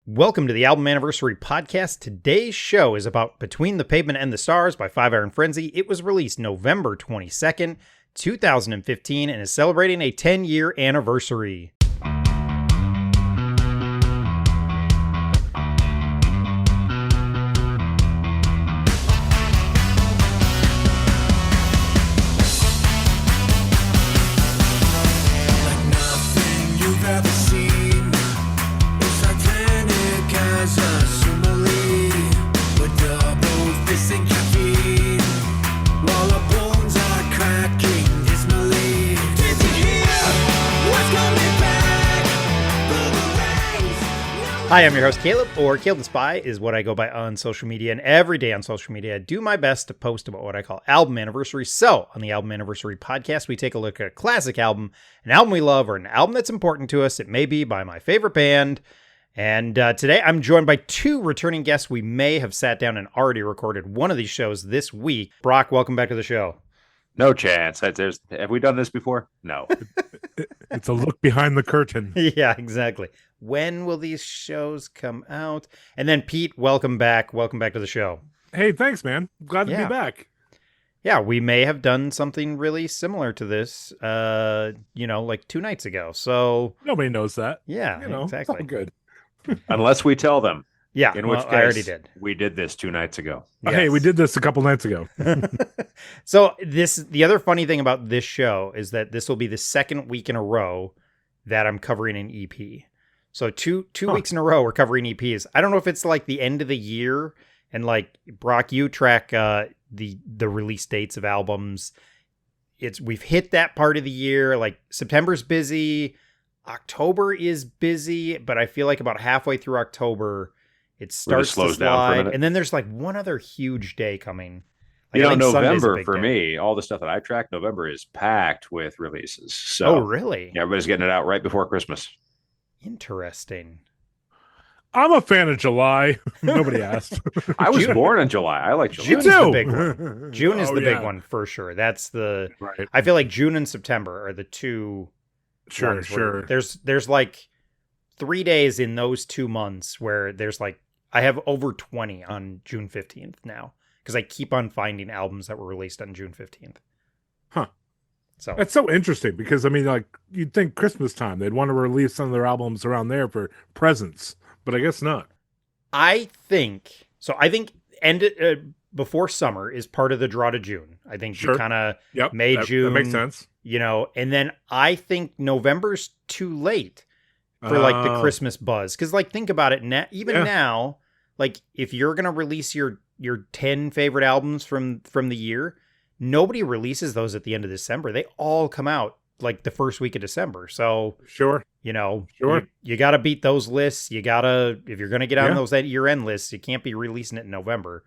Welcome to the Album Anniversary Podcast. Today's show is about Between the Pavement and the Stars by Five Iron Frenzy. It was released November 22nd, 2015, and is celebrating a 10-year anniversary. Hi, I'm your host, Caleb, or Caleb the Spy is what I go by on social media, and every day on social media, I do my best to post about what I call album anniversaries. So, on the Album Anniversary Podcast, we take a look at a classic album, an album we love, or an album that's important to us. It may be by my favorite band, and today I'm joined by two returning guests. We may have sat down and already recorded one of these shows this week. Brock, welcome back to the show. No chance. Have we done this before? No. It's a look behind the curtain. Yeah, exactly. When will these shows come out? And then Pete, welcome back. Welcome back to the show. Hey, thanks, man. Glad to be back. Yeah, we may have done something really similar to this, like 2 nights ago. So nobody knows that. Yeah, exactly. It's all good. Unless we tell them. Yeah, in which case, I already did. We did this 2 nights ago. Yes. Hey, we did this a couple nights ago. So the other funny thing about this show is that this will be the second week in a row that I'm covering an EP. So two weeks in a row we're covering EPs. I don't know if it's like the end of the year and like Brock, you track the release dates of albums. We've hit that part of the year. Like September's busy, October is busy, but I feel like about halfway through October it starts to slide, and then there's like one other huge day coming. Like, November for me, all the stuff that I track, November is packed with releases. So, really? Everybody's getting it out right before Christmas. Interesting. I'm a fan of July. Nobody asked. I was born in July. I like July. June's the big one. June is the big one for sure. That's right. I feel like June and September are the two. Sure. There's like 3 days in those 2 months where there's like, I have over 20 on June 15th now because I keep on finding albums that were released on June 15th. Huh. So that's so interesting because, I mean, like you'd think Christmas time, they'd want to release some of their albums around there for presents, but I guess not. I think before summer is part of the draw to June. I think you kind of May, June. That makes sense. And then I think November's too late for like the Christmas buzz. Because like, think about it now, now, like if you're going to release your 10 favorite albums from the year, nobody releases those at the end of December. They all come out like the first week of December. So sure. You got to beat those lists. You got to, if you're going to get on those year-end lists, you can't be releasing it in November.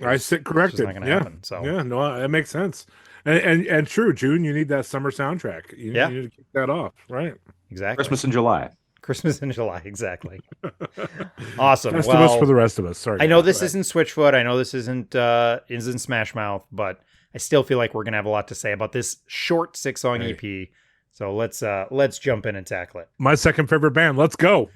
I sit corrected. It's not going to happen. So that makes sense. And true, June, you need that summer soundtrack. You need to kick that off, right? Exactly. Christmas in July, exactly. Awesome. Festivus for the rest of us. Sorry. I know this isn't Switchfoot. I know this isn't Smash Mouth, but I still feel like we're gonna have a lot to say about this short 6-song EP. So let's jump in and tackle it. My second favorite band. Let's go.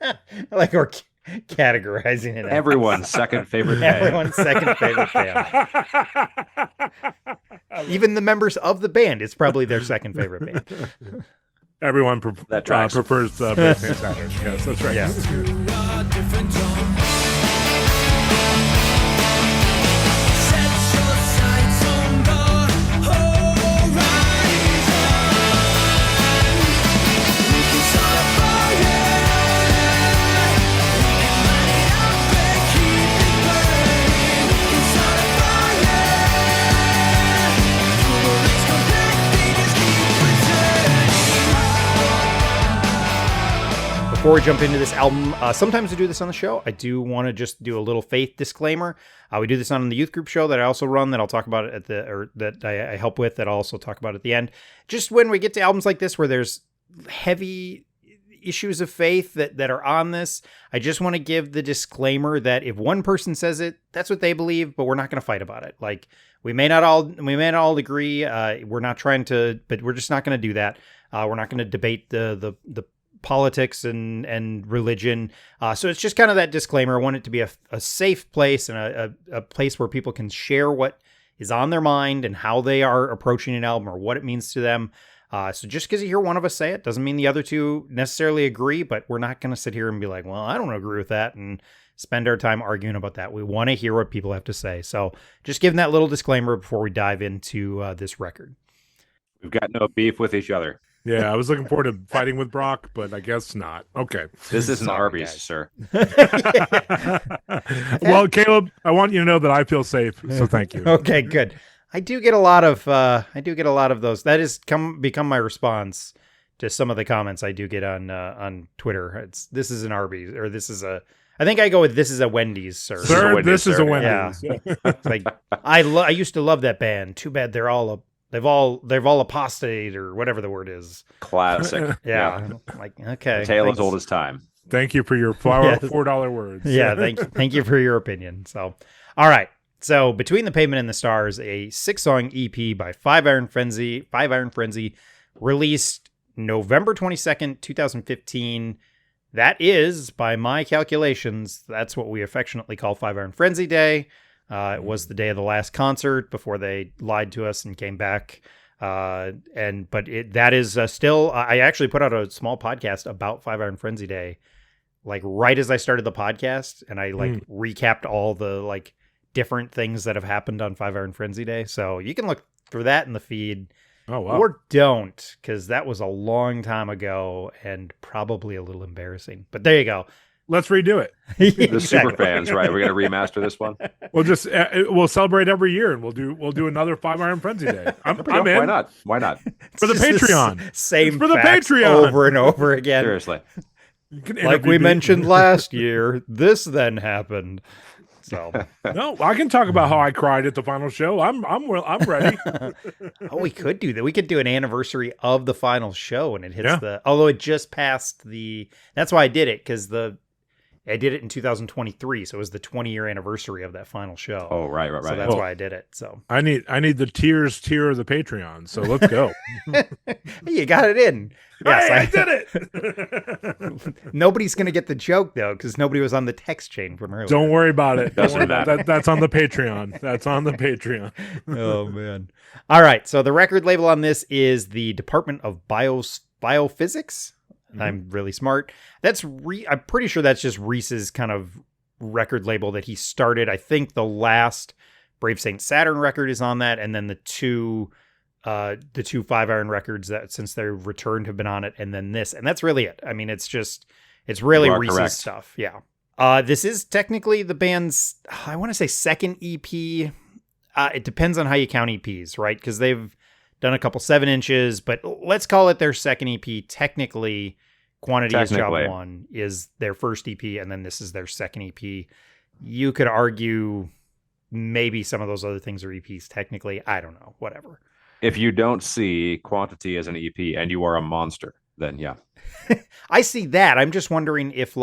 I like we're categorizing it. Everyone's second favorite band. Everyone's second favorite band. Even the members of the band, it's probably their second favorite band. Everyone prefers Band Saturn. Yes, that's right. Yeah. Before we jump into this album, sometimes we do this on the show. I do want to just do a little faith disclaimer. We do this on the youth group show that I also run, that I'll talk about at that I help with, that I'll also talk about at the end. Just when we get to albums like this where there's heavy issues of faith that are on this, I just want to give the disclaimer that if one person says it, that's what they believe, but we're not going to fight about it. Like, we may not all agree. We're not trying to, but we're just not going to do that. We're not going to debate the politics and religion. So it's just kind of that disclaimer. I want it to be a safe place and a place where people can share what is on their mind and how they are approaching an album or what it means to them. So just because you hear one of us say it doesn't mean the other two necessarily agree, but we're not going to sit here and be like, well, I don't agree with that, and spend our time arguing about that. We want to hear what people have to say. So just giving that little disclaimer before we dive into this record. We've got no beef with each other. Yeah, I was looking forward to fighting with Brock, but I guess not. Okay. This isn't Sorry, Arby's, guys. sir. Well, Caleb, I want you to know that I feel safe, so thank you. Okay, good. I do get a lot of those. That has become my response to some of the comments I do get on Twitter. This is an Arby's, or this is a. I think I go with this is a Wendy's, sir. Sir, this is a Wendy's, Wendy's. It's like I used to love that band. Too bad they've all apostated, or whatever the word is. Classic. Yeah. Like, okay. A tale thanks. as old as time. Thank you for your Yes. $4 words. Yeah, thank you for your opinion. So, all right. So, Between the Pavement and the Stars, a 6-song EP by Five Iron Frenzy, released November 22nd, 2015. That is, by my calculations, that's what we affectionately call Five Iron Frenzy Day. It was the day of the last concert before they lied to us and came back. That is still. I actually put out a small podcast about Five Iron Frenzy Day, like right as I started the podcast, and I recapped all the different things that have happened on Five Iron Frenzy Day. So you can look for that in the feed. Oh, wow. Or don't, because that was a long time ago and probably a little embarrassing. But there you go. Let's redo it. The super fans, right? We're gonna remaster this one. We'll celebrate every year, and we'll do another Five Iron Frenzy Day. I'm in. Why not? Why not? For the Patreon. Same For the facts Patreon. over and over again. Seriously. You can Like interview we me. mentioned last year, this then happened. So, No, I can talk about how I cried at the final show. I'm ready. we could do that. We could do an anniversary of the final show, and it hits Yeah. although it just passed that's why I did it, because I did it in 2023, so it was the 20-year anniversary of that final show. Oh, right. So that's why I did it. So I need the tier of the Patreon. So let's go. you got it in. Yes, Hey, I did it. Nobody's gonna get the joke though, because nobody was on the text chain from earlier. Don't worry about it. Don't Doesn't worry about matter. that. That's on the Patreon. That's on the Patreon. Oh man! All right, so the record label on this is the Department of Biophysics. I'm really smart. I'm pretty sure that's just Reese's kind of record label that he started. I think the last Brave Saint Saturn record is on that, and then the two Five Iron records that since they returned have been on it, and then this, and that's really it. I mean, it's really You are Reese's correct. stuff. Yeah. This is technically the band's, I want to say, second EP. It depends on how you count EPs, right? Because they've done a couple 7-inches, but let's call it their second EP. Technically, Quantity is Job 1 is their first EP, and then this is their second EP. You could argue maybe some of those other things are EPs technically. I don't know. Whatever. If you don't see Quantity as an EP and you are a monster, then yeah. I see that. I'm just wondering if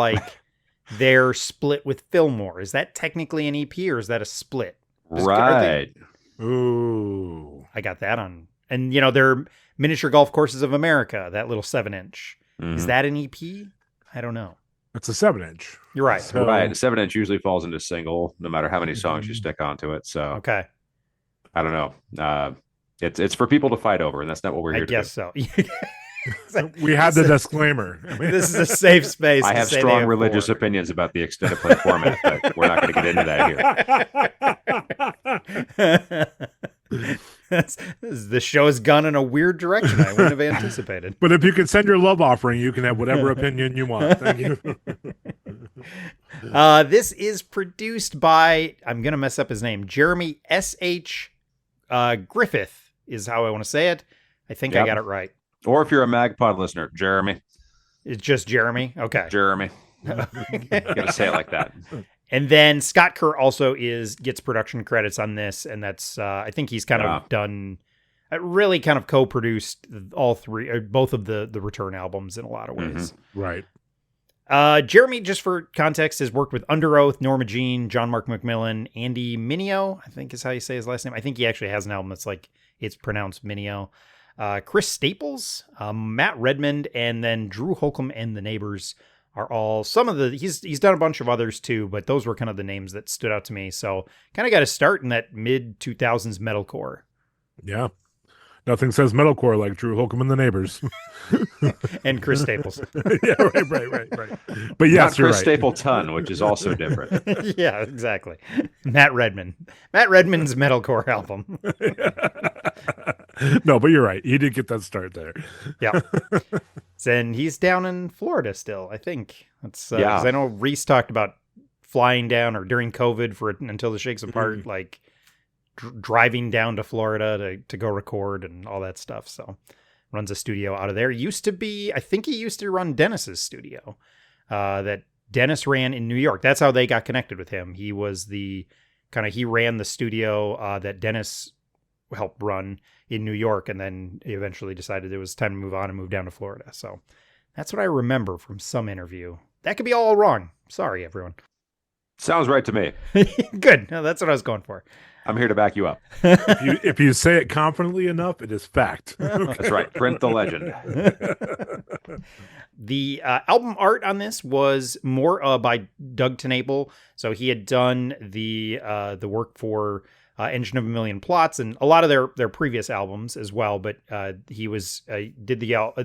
they're split with Fillmore. Is that technically an EP or is that a split? Right. Ooh. I got that on. And they're Miniature Golf Courses of America, that little 7-inch. Is that an EP? I don't know. It's a 7-inch. You're right. So- Right. 7-inch usually falls into single, no matter how many songs you stick onto it. So Okay. I don't know. It's for people to fight over, and that's not what we're I here to guess do. so. We had the disclaimer. I mean, This is a safe space. I to have say they strong have religious four. opinions about the extended play format, but we're not going to get into that here. The show has gone in a weird direction I wouldn't have anticipated. But if you can send your love offering, you can have whatever opinion you want. Thank you. This is produced by, I'm going to mess up his name, Jeremy S.H. Griffith is how I want to say it. I think I Yep. got it right. Or if you're a MagPod listener, Jeremy. It's just Jeremy. Okay. Jeremy. You got to say it like that. And then Scott Kerr also gets production credits on this, and that's I think he's kind of done, really kind of co-produced all three, or both of the Return albums in a lot of ways. Right. Jeremy, just for context, has worked with Under Oath, Norma Jean, John Mark McMillan, Andy Mineo, I think is how you say his last name. I think he actually has an album that's it's pronounced Mineo. Chris Staples, Matt Redmond, and then Drew Holcomb and the Neighbors are all some of the. He's done a bunch of others too, but those were kind of the names that stood out to me. So kind of got to start in that mid 2000s metalcore. Yeah. Nothing says metalcore like Drew Holcomb and the Neighbors. And Chris Staples. Yeah, right. But yes, Not you're Chris right. Stapleton, which is also different. Yeah, exactly. Matt Redmond. Matt Redmond's metalcore album. No, but you're right. He did get that start there. Yeah. And he's down in Florida still, I think. That's Yeah. because I know Reese talked about flying down or during COVID for Until the Shakes Apart, like driving down to Florida to go record and all that stuff. So runs a studio out of there. Used to be, I think he used to run Dennis's studio that Dennis ran in New York. That's how they got connected with him. He was he ran the studio that Dennis helped run in New York, and then he eventually decided it was time to move on and move down to Florida. So that's what I remember from some interview. That could be all wrong. Sorry, everyone. Sounds right to me. Good. No, that's what I was going for. I'm here to back you up. If you say it confidently enough, it is fact. That's right. Print the legend. The album art on this was more by Doug TenNapel. So he had done the work for Engine of a Million Plots and a lot of their previous albums as well. But he was did the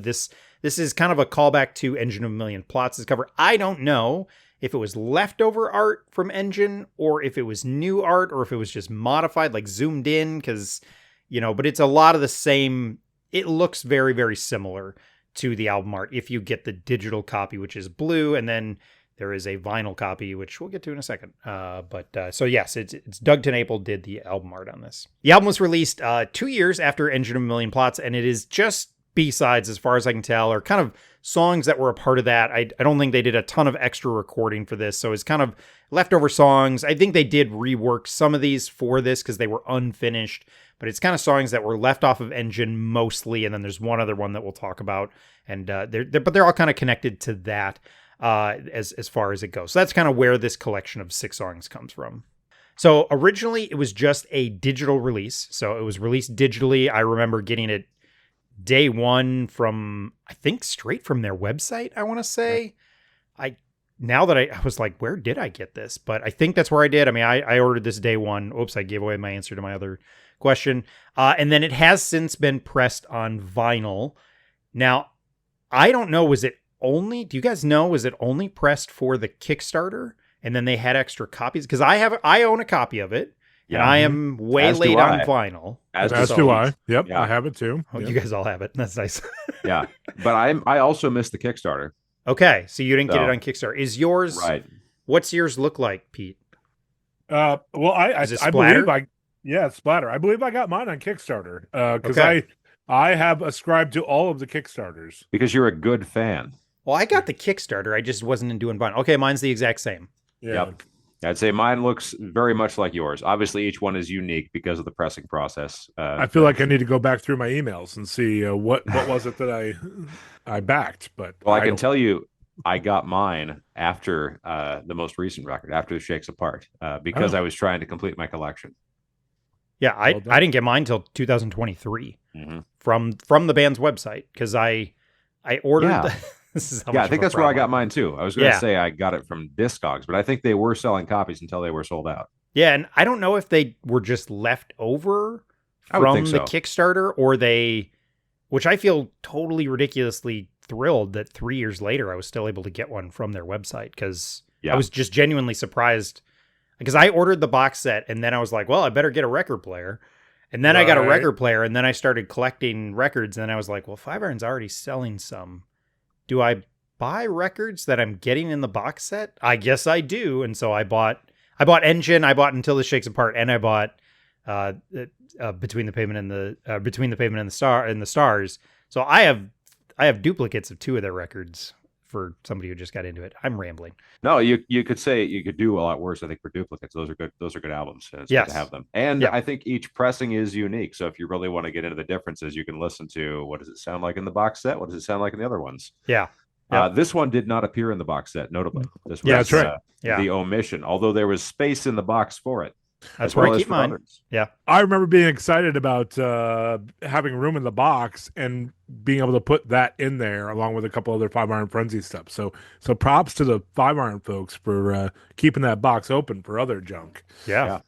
this is kind of a callback to Engine of a Million Plots' cover. I don't know if it was leftover art from Engine or if it was new art or if it was just modified, like zoomed in, because, but it's a lot of the same. It looks very, very similar to the album art if you get the digital copy, which is blue, and then there is a vinyl copy, which we'll get to in a second. So yes, it's Doug TenNapel did the album art on this. The album was released 2 years after Engine of a Million Plots, and it is just B-sides, as far as I can tell, or kind of songs that were a part of that. I don't think they did a ton of extra recording for this, so it's kind of leftover songs. I think they did rework some of these for this because they were unfinished, but it's kind of songs that were left off of Engine mostly, and then there's one other one that we'll talk about, and they're all kind of connected to that as far as it goes. So that's kind of where this collection of 6 songs comes from. So originally it was just a digital release, so it was released digitally. I remember getting it day one from, I think, straight from their website, I want to say. I was like, where did I get this? But I think that's where I did. I mean, I ordered this day one. Oops, I gave away my answer to my other question. And then it has since been pressed on vinyl. Now, I don't know, do you guys know, was it only pressed for the Kickstarter? And then they had extra copies? Because I own a copy of it. Yeah, and I am way late on vinyl. As do I. Yep, yeah. I have it too. Oh, yep. You guys all have it. That's nice. Yeah, but I also missed the Kickstarter. Okay, so you didn't get it on Kickstarter. Is yours right? What's yours look like, Pete? Well, I believe it's Splatter. I believe I got mine on Kickstarter because I have ascribed to all of the Kickstarters. Because you're a good fan. Well, I got the Kickstarter. I just wasn't doing vinyl. Okay, mine's the exact same. Yeah. Yep. I'd say mine looks very much like yours. Obviously, each one is unique because of the pressing process. I feel like I need to go back through my emails and see what was it that I backed. But I can tell you, I got mine after the most recent record, after the Shakes Apart, because I was trying to complete my collection. Yeah, I didn't get mine until 2023 from the band's website because I ordered. Yeah. I think that's where I got mine too. I was going to say I got it from Discogs, but I think they were selling copies until they were sold out. Yeah, and I don't know if they were just left over from the Kickstarter or which I feel totally ridiculously thrilled that 3 years later I was still able to get one from their website because I was just genuinely surprised because I ordered the box set and then I was like, well, I better get a record player. And then I got a record player and then I started collecting records and then I was like, well, Five Iron's already selling some. Do I buy records that I'm getting in the box set? I guess I do. And so I bought Engine, I bought Until This Shakes Apart, and I bought Between the Pavement and the Stars. So I have duplicates of 2 of their records for somebody who just got into it. I'm rambling. No, you could say you could do a lot worse, I think, for duplicates. Those are good albums. It's good to have them. And I think each pressing is unique. So if you really want to get into the differences, you can listen to what does it sound like in the box set? What does it sound like in the other ones? Yeah. This one did not appear in the box set, notably. This was that's right. the omission, although there was space in the box for it. That's where I keep mine. Others. Yeah. I remember being excited about having room in the box and being able to put that in there along with a couple other 5-iron frenzy stuff. So props to the 5-iron folks for keeping that box open for other junk. Yeah.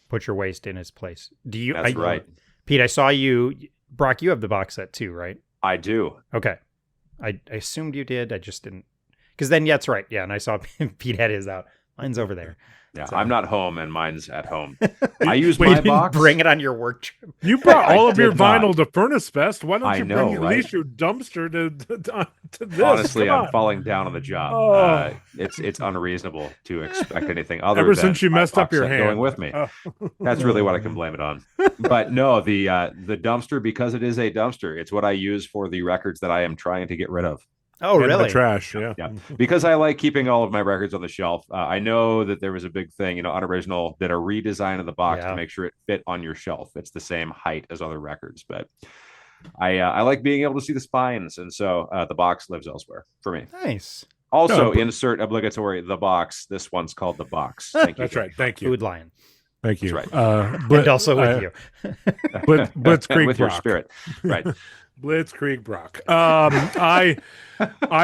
Put your waste in its place. Do you? That's right. Pete, I saw you. Brock, you have the box set too, right? I do. Okay. I assumed you did. I just didn't. Because then, yeah, that's right. Yeah, and I saw Pete had his out. Mine's over there. Yeah, so. I'm not home, and mine's at home. I use my box. Bring it on your work trip. You brought all of your vinyl to Furnace Fest. Why don't you bring at least your dumpster to this? Honestly, I'm falling down on the job. Oh. It's unreasonable to expect anything other Ever than since you messed up your hand going with me. That's really what I can blame it on. But no, the dumpster, because it is a dumpster, it's what I use for the records that I am trying to get rid of. Oh, really? The trash, yeah. Because I like keeping all of my records on the shelf. I know that there was a big thing, Unoriginal did a redesign of the box to make sure it fit on your shelf. It's the same height as other records, but I like being able to see the spines, and so the box lives elsewhere for me. Nice. Also, insert obligatory the box. This one's called the box. Thank you. That's right. Thank you. Food Lion. Thank you. That's right. And also with you. Blitzkrieg with your spirit. Right. Blitzkrieg Brock. I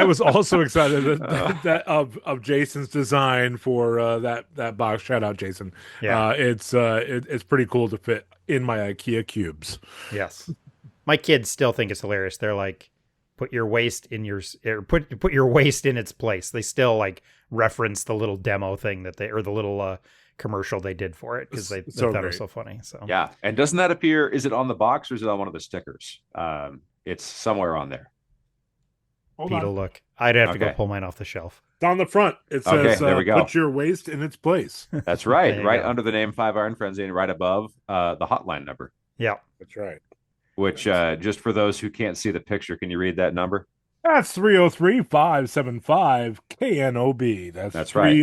was also excited that of Jason's design for that box. Shout out, Jason. Yeah, it's pretty cool to fit in my IKEA cubes. Yes, my kids still think it's hilarious. They're like, put your waste in put your waste in its place. They still like reference the little demo thing the little commercial they did for it because they thought it was so funny. So yeah, and doesn't that appear? Is it on the box or is it on one of the stickers? It's somewhere on there. Pete'll look. I'd have to go pull mine off the shelf. It's on the front. It says, there we go. Put your waste in its place. That's right. Right under the name 5-Iron Frenzy and right above the hotline number. Yeah, that's right. Which just for those who can't see the picture, can you read that number? That's 303-575-KNOB. That's right.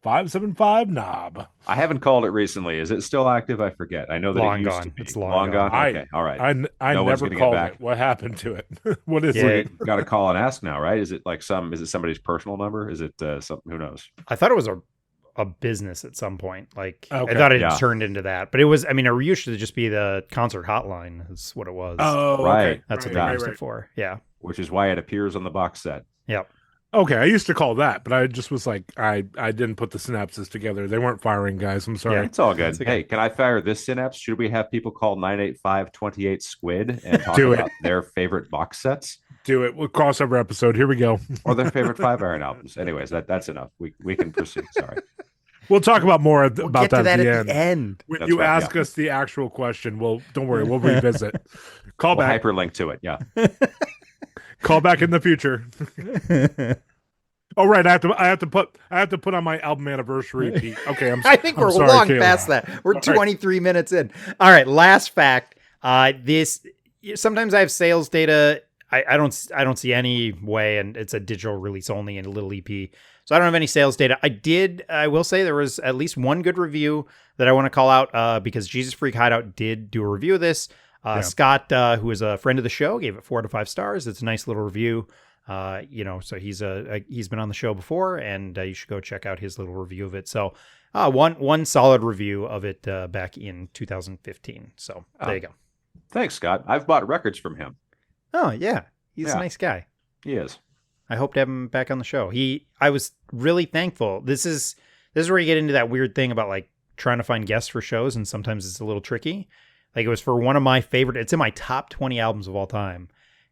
303-575 knob. I haven't called it recently. Is it still active? I forget. I know that it used to be. It's long gone. Okay, all right. I never called it. What happened to it? What is it? Got to call and ask now, right? Is it somebody's personal number? Is it something? Who knows? I thought it was a business at some point. Like I thought it turned into that, but it was. I mean, it used to just be the concert hotline. That's what it was. Oh, right. Okay. That's what they used it for. Yeah. Which is why it appears on the box set. Yep. Okay, I used to call that, but I just was like, I didn't put the synapses together. They weren't firing, guys. I'm sorry. Yeah, it's all good. Hey, can I fire this synapse? Should we have people call 985-28 Squid and talk about their favorite box sets? Do it. We'll crossover episode. Here we go. Or their favorite 5-Iron albums. Anyways, that's enough. We can proceed. Sorry. We'll talk about more about that at the end. When you ask us the actual question, don't worry, we'll revisit. We'll back. Hyperlink to it. Yeah. Call back in the future. Oh right, I have to put on my album anniversary, Pete. Okay, I think we're long past that. We're 23 minutes in. All right, last fact. This sometimes I have sales data. I don't see any way, and it's a digital release only and a little EP. So I don't have any sales data. I will say there was at least one good review that I want to call out because Jesus Freak Hideout did do a review of this. Scott, who is a friend of the show, gave it 4 out of 5 stars. It's a nice little review. So he's been on the show before, and you should go check out his little review of it. So one solid review of it back in 2015. So there you go. Thanks, Scott. I've bought records from him. Oh yeah, he's a nice guy. He is. I hope to have him back on the show. I was really thankful. This is where you get into that weird thing about like trying to find guests for shows, and sometimes it's a little tricky. Like it was for one of my favorite. It's in my top 20 albums of all time.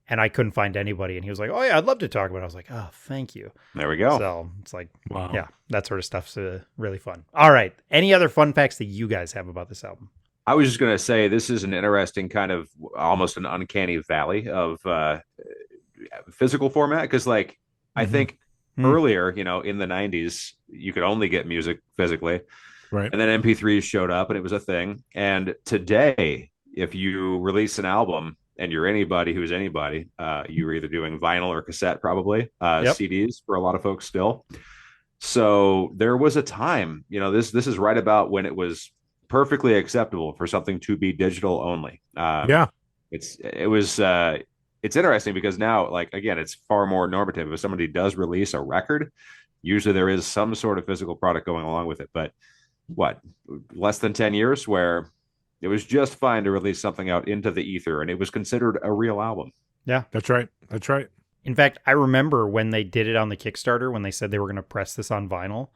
And I couldn't find anybody. And he was like, oh, yeah, I'd love to talk about it. I was like, oh, thank you. There we go. So it's like, wow. Yeah, that sort of stuff's really fun. All right. Any other fun facts that you guys have about this album? I was just going to say this is an interesting kind of almost an uncanny valley of physical format. Because like I think earlier, in the 90s, you could only get music physically. Right. And then MP3s showed up and it was a thing. And today, if you release an album, and you're anybody who's anybody, you're either doing vinyl or cassette, probably CDs for a lot of folks still. So there was a time, this is right about when it was perfectly acceptable for something to be digital only. It's interesting because now, like, again, it's far more normative. If somebody does release a record, usually there is some sort of physical product going along with it. But what, less than 10 years, where it was just fine to release something out into the ether, and it was considered a real album. Yeah, that's right. That's right. In fact, I remember when they did it on the Kickstarter, when they said they were going to press this on vinyl,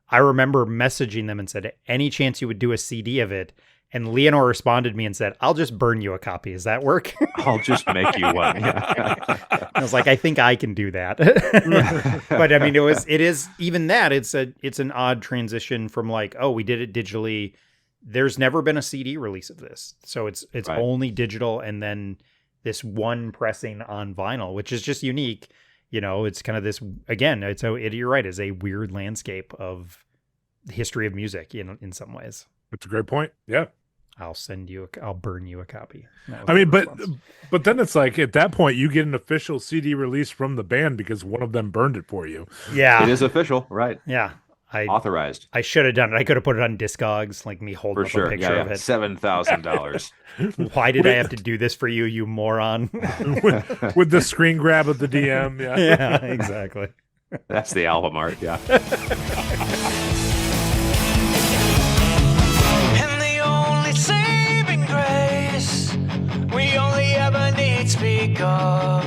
I remember messaging them and said, any chance you would do a CD of it? And Leonore responded me and said, I'll just burn you a copy. Does that work? I'll just make you one. Yeah. I was like, I think I can do that. But I mean, it is even that it's an odd transition from like, oh, we did it digitally. There's never been a CD release of this. So it's right. Only digital. And then this one pressing on vinyl, which is just unique. You know, it's kind of this, again, you're right, is a weird landscape of the history of music in some ways. That's a great point. Yeah. I'll burn you a copy. I mean, but then it's like, at that point, you get an official CD release from the band because one of them burned it for you. Yeah. It is official, right? Yeah. Authorized. I should have done it. I could have put it on Discogs, like me holding up a picture of it. $7,000. Why did I have to do this for you, you moron? with the screen grab of the DM. Yeah, yeah, exactly. That's the album art. Yeah. And the only saving grace we only ever need speak of.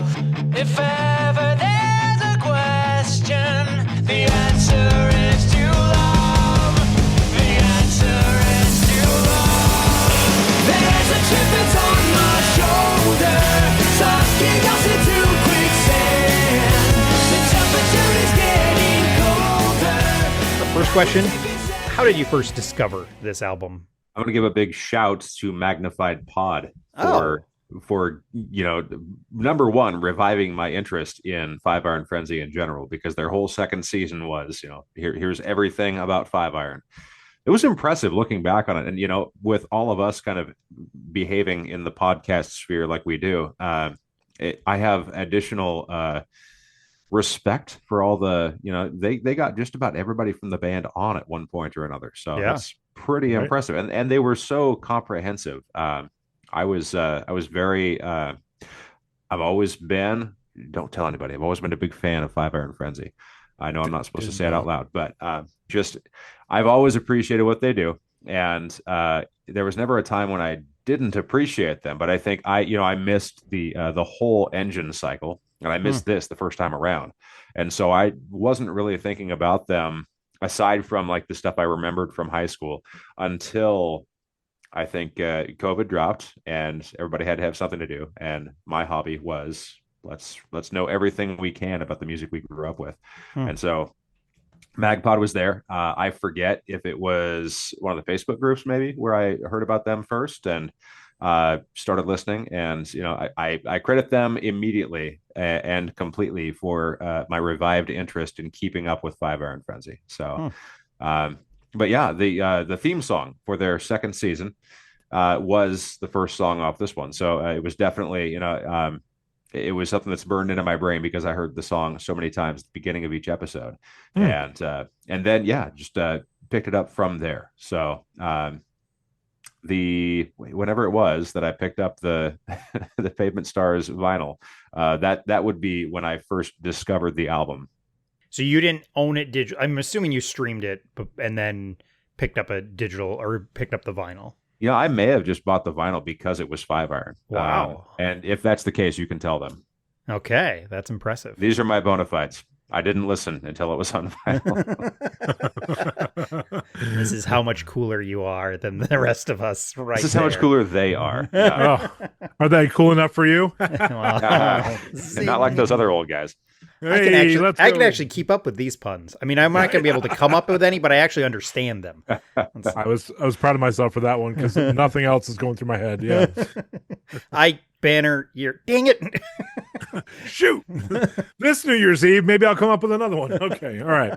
If ever there's a question, the answer is to love. The answer is to love. There's a chip that's on my shoulder, sucking us into quicksand. The temperature is getting colder. The first question, how did you first discover this album? I'm going to give a big shout to Magnified Pod for number one, reviving my interest in Five Iron Frenzy in general, because their whole second season was, here's everything about Five Iron. It was impressive looking back on it. And, with all of us kind of behaving in the podcast sphere like we do, I have additional respect for all the, they got just about everybody from the band on at one point or another. So that's pretty impressive. And they were so comprehensive. I was very, I've always been, don't tell anybody, I've always been a big fan of Five Iron Frenzy. I know I'm not supposed to say it out loud, but I've always appreciated what they do. And there was never a time when I didn't appreciate them, but I think I missed the whole engine cycle, and I missed this the first time around. And so I wasn't really thinking about them aside from like the stuff I remembered from high school until I think COVID dropped and everybody had to have something to do. And my hobby was let's know everything we can about the music we grew up with. And so MagPod was there. I forget if it was one of the Facebook groups maybe where I heard about them first and started listening. And I credit them immediately and completely for my revived interest in keeping up with Five Iron Frenzy. So but yeah, the theme song for their second season was the first song off this one. So it was definitely, it was something that's burned into my brain because I heard the song so many times at the beginning of each episode. And then, just picked it up from there. So whenever it was that I picked up the the Pavement Stars vinyl, that would be when I first discovered the album. So you didn't own it digital. I'm assuming you streamed it and then picked up a digital or picked up the vinyl. Yeah, I may have just bought the vinyl because it was Five Iron. Wow. And if that's the case, you can tell them. Okay, that's impressive. These are my bona fides. I didn't listen until it was on vinyl. This is how much cooler you are than the rest of us, right? This is how much cooler they are. Yeah. Are they cool enough for you? Not like those other old guys. Hey, I can actually keep up with these puns. I mean, I'm not going to be able to come up with any, but I actually understand them. I was proud of myself for that one because nothing else is going through my head. Yeah. I banner your dang it. Shoot. This New Year's Eve, maybe I'll come up with another one. Okay. All right.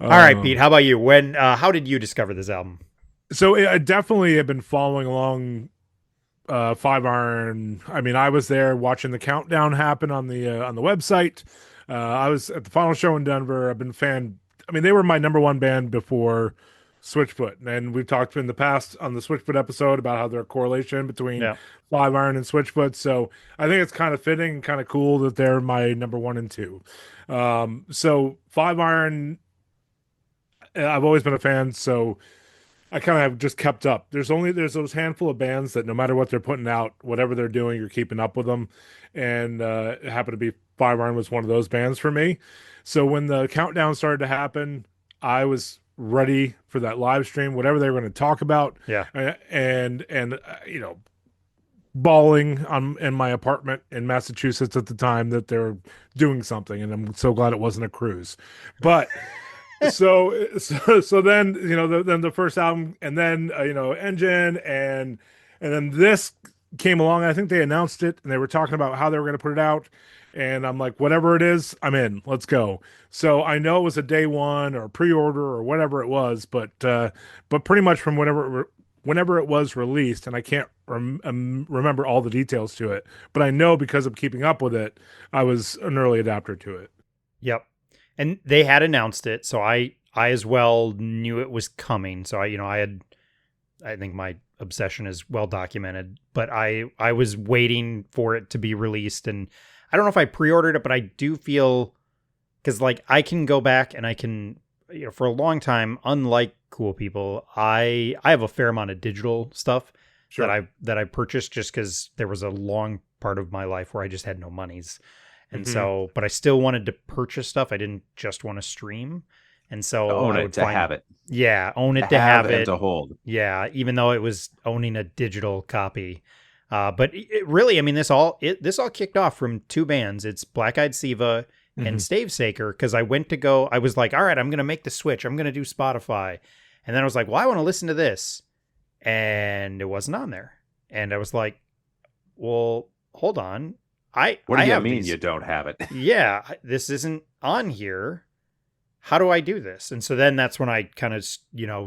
All right, Pete. How about you? How did you discover this album? So I definitely have been following along Five Iron. I mean, I was there watching the countdown happen on the website. I was at the final show in Denver. I've been a fan. I mean, they were my number one band before Switchfoot, and we've talked in the past on the Switchfoot episode about how there's a correlation between Five Iron and Switchfoot. So I think it's kind of fitting, kind of cool that they're my number one and two. So Five Iron, I've always been a fan, so I kind of have just kept up. There's those handful of bands that no matter what they're putting out, whatever they're doing, you're keeping up with them. And it happened to be Five Iron was one of those bands for me. So when the countdown started to happen, I was ready for that live stream, whatever they were going to talk about. Yeah. And you know, bawling on in my apartment in Massachusetts at the time that they're doing something, and I'm so glad it wasn't a cruise. But so then then the first album, and then Engine, and then this came along. I think they announced it, and they were talking about how they were going to put it out, and I'm like, whatever it is, I'm in. Let's go. So I know it was a day one or pre-order or whatever it was, but pretty much from whenever it was released, and I can't remember all the details to it, but I know because of keeping up with it, I was an early adapter to it. Yep. And they had announced it, so I as well knew it was coming. So I think my obsession is well documented, but I was waiting for it to be released, and I don't know if I pre-ordered it, but I do feel, because like I can go back and I can, for a long time, unlike Cool People, I have a fair amount of digital stuff that I purchased just because there was a long part of my life where I just had no monies. And so, but I still wanted to purchase stuff. I didn't just want to stream. And so own it to have it. Yeah. Own it to have it. And to hold. Yeah. Even though it was owning a digital copy. But it really, I mean, this all kicked off from two bands. It's Black Eyed Siva and Stavesacre. Cause I was like, all right, I'm going to make the switch. I'm going to do Spotify. And then I was like, well, I want to listen to this. And it wasn't on there. And I was like, well, hold on. What do you mean you don't have it? Yeah, this isn't on here. How do I do this? And so then that's when I kind of,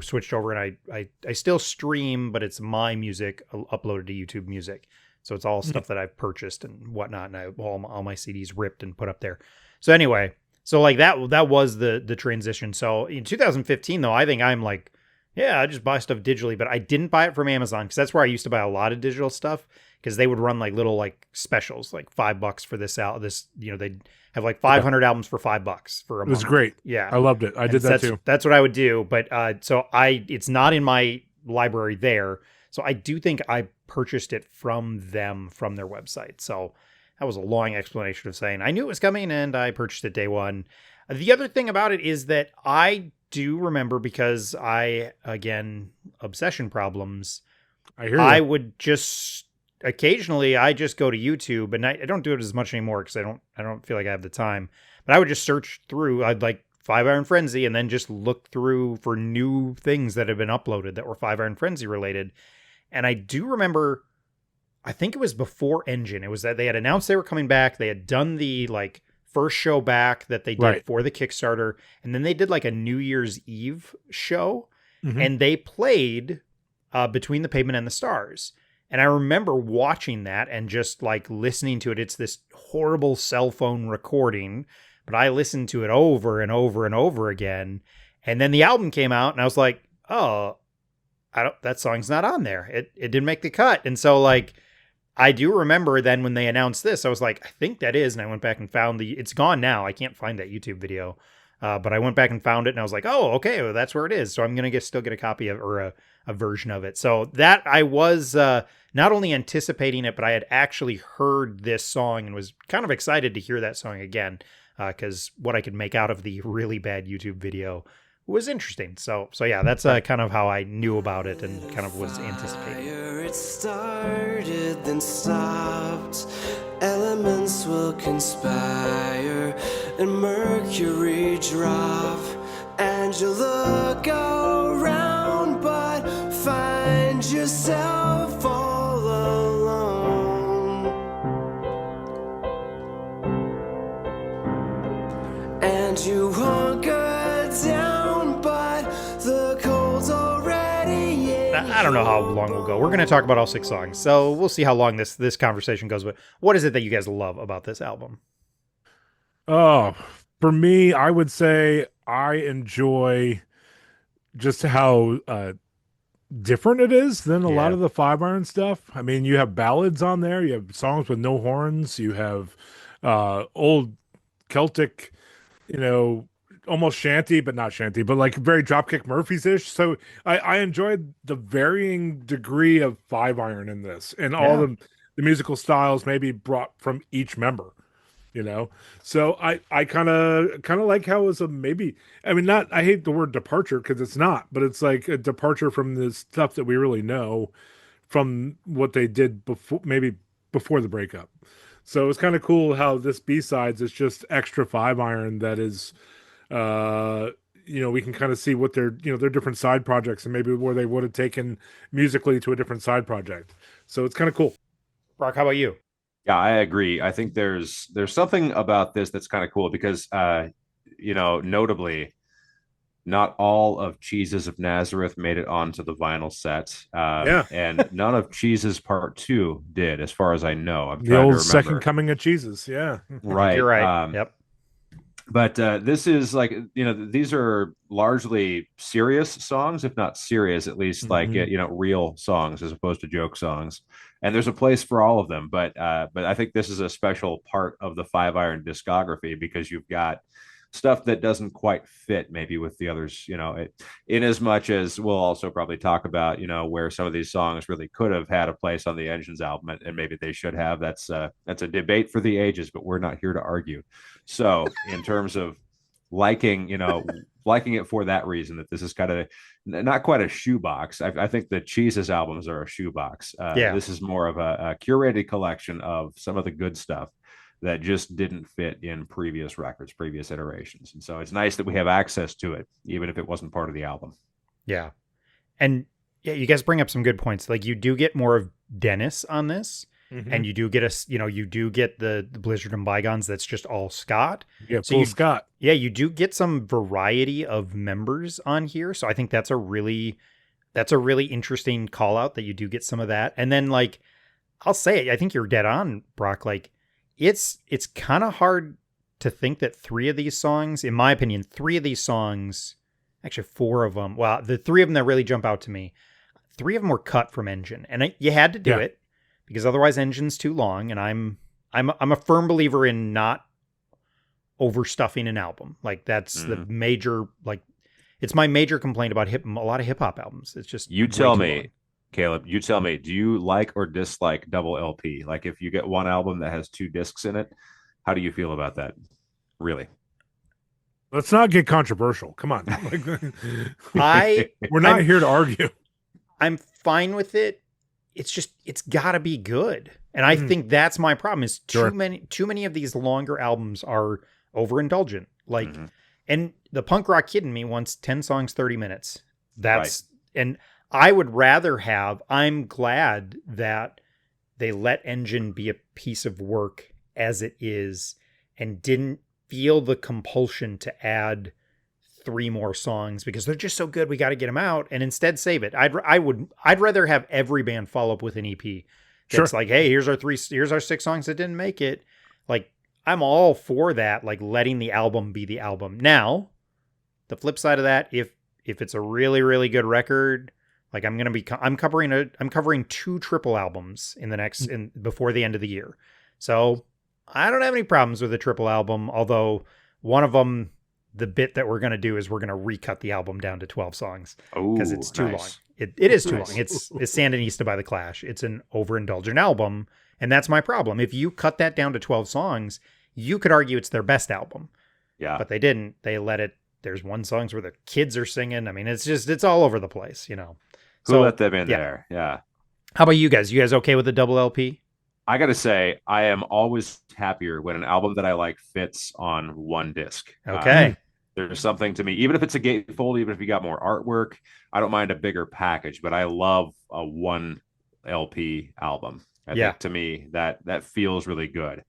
switched over, and I still stream, but it's my music uploaded to YouTube Music. So it's all stuff that I've purchased and whatnot. And all my CDs ripped and put up there. So anyway, so like that was the transition. So in 2015 though, I think I'm like, yeah, I just buy stuff digitally, but I didn't buy it from Amazon because that's where I used to buy a lot of digital stuff. Because they would run like little like specials, like $5 for this out. They'd have like 500 albums for $5 for a month. It was great. Yeah, I loved it. I did that too. That's what I would do. But it's not in my library there. So I do think I purchased it from them, from their website. So that was a long explanation of saying I knew it was coming and I purchased it day one. The other thing about it is that I do remember, because again, obsession problems. I hear you. I would just occasionally I just go to YouTube, and I don't do it as much anymore because I don't feel like I have the time. But I would just search through. I'd like Five Iron Frenzy, and then just look through for new things that have been uploaded that were Five Iron Frenzy related. And I do remember, I think it was before Engine. It was that they had announced they were coming back. They had done the like first show back that they did for the Kickstarter, and then they did like a New Year's Eve show, and they played Between the Pavement and the Stars. And I remember watching that and just like listening to it. It's this horrible cell phone recording, but I listened to it over and over and over again. And then the album came out, and I was like, oh, that song's not on there. It didn't make the cut. And so like, I do remember then when they announced this, I was like, I think that is. And I went back and found it's gone now. I can't find that YouTube video. But I went back and found it, and I was like, oh, okay, well, that's where it is. So I'm going to still get a copy of, or a version of it. So that I was not only anticipating it, but I had actually heard this song and was kind of excited to hear that song again, because what I could make out of the really bad YouTube video was interesting. So yeah, that's kind of how I knew about it and kind of was anticipating. It started, then stopped. Elements will conspire, and mercury drop, and you look around but find yourself all alone, and you hunker down but the cold's already in. I don't know how long we'll go. We're going to talk about all 6 songs, so we'll see how long this conversation goes. But what is it that you guys love about this album? Oh, for me, I would say I enjoy just how different it is than a lot of the Five Iron stuff. I mean, you have ballads on there, you have songs with no horns, you have old Celtic, almost shanty, but not shanty, but like very Dropkick Murphys ish. So I enjoyed the varying degree of 5-iron in this, and all the musical styles maybe brought from each member. So I kind of like how it was a maybe, I mean, not, I hate the word departure because it's not, but it's like a departure from the stuff that we really know from what they did before, maybe before the breakup. So it's kind of cool how this B-sides is just extra 5-iron that is, uh we can kind of see what their different side projects and maybe where they would have taken musically to a different side project. So it's kind of cool. Brock, how about you? Yeah, I agree. I think there's something about this that's kind of cool because notably, not all of Cheeses of Nazareth made it onto the vinyl set. And none of Cheeses Part 2 did, as far as I know. I'm the trying old to remember. second coming of Cheeses. Yeah. Right. You're right. Yep. But this is like, these are largely serious songs, if not serious, at least like, real songs as opposed to joke songs. And there's a place for all of them. But I think this is a special part of the 5-iron discography because you've got stuff that doesn't quite fit maybe with the others, in as much as we'll also probably talk about, where some of these songs really could have had a place on the Engines album and maybe they should have. That's a debate for the ages, but we're not here to argue. So in terms of liking it for that reason, that this is kind of not quite a shoebox. I think the Cheeses albums are a shoebox. This is more of a curated collection of some of the good stuff that just didn't fit in previous records, previous iterations. And so it's nice that we have access to it, even if it wasn't part of the album. Yeah. And yeah, you guys bring up some good points. Like you do get more of Dennis on this, and you do get the Blizzard and Bygones that's just all Scott. Yeah, so Scott. Yeah, you do get some variety of members on here. So I think that's a really interesting call out that you do get some of that. And then like I'll say it, I think you're dead on, Brock. Like it's kind of hard to think that 3 of these songs, in my opinion, 3 of these songs, actually 4 of them, well, the 3 of them that really jump out to me, 3 of them were cut from Engine. And you had to do it because otherwise Engine's too long. And I'm a firm believer in not overstuffing an album. Like that's the major, like it's my major complaint about a lot of hip hop albums. It's just, you tell me, Caleb, you tell me, do you like or dislike double LP? Like if you get one album that has 2 discs in it, how do you feel about that? Really? Let's not get controversial. Come on. We're not here to argue. I'm fine with it. It's just, it's gotta be good. And I think that's my problem is too many of these longer albums are overindulgent. Like, and the punk rock kid in me wants 10 songs, 30 minutes. And I would rather I'm glad that they let Engine be a piece of work as it is and didn't feel the compulsion to add 3 more songs because they're just so good. We got to get them out and instead save it. I'd rather have every band follow up with an EP. That's like, hey, here's our 6 songs that didn't make it. Like I'm all for that. Like letting the album be the album. Now, the flip side of that, if it's a really, really good record, like I'm covering 2 triple albums before the end of the year. So I don't have any problems with a triple album, although one of them, the bit that we're going to do is we're going to recut the album down to 12 songs because it's too long. It is too long. It's Sandinista by The Clash. It's an overindulgent album. And that's my problem. If you cut that down to 12 songs, you could argue it's their best album. Yeah. But they didn't. They let it. There's one songs where the kids are singing. I mean, it's all over the place, Who let them in there? Yeah. How about you guys? You guys okay with the double LP? I got to say, I am always happier when an album that I like fits on one disc. Okay. There's something to me, even if it's a gatefold, even if you got more artwork, I don't mind a bigger package, but I love a 1 LP album. I think to me that feels really good.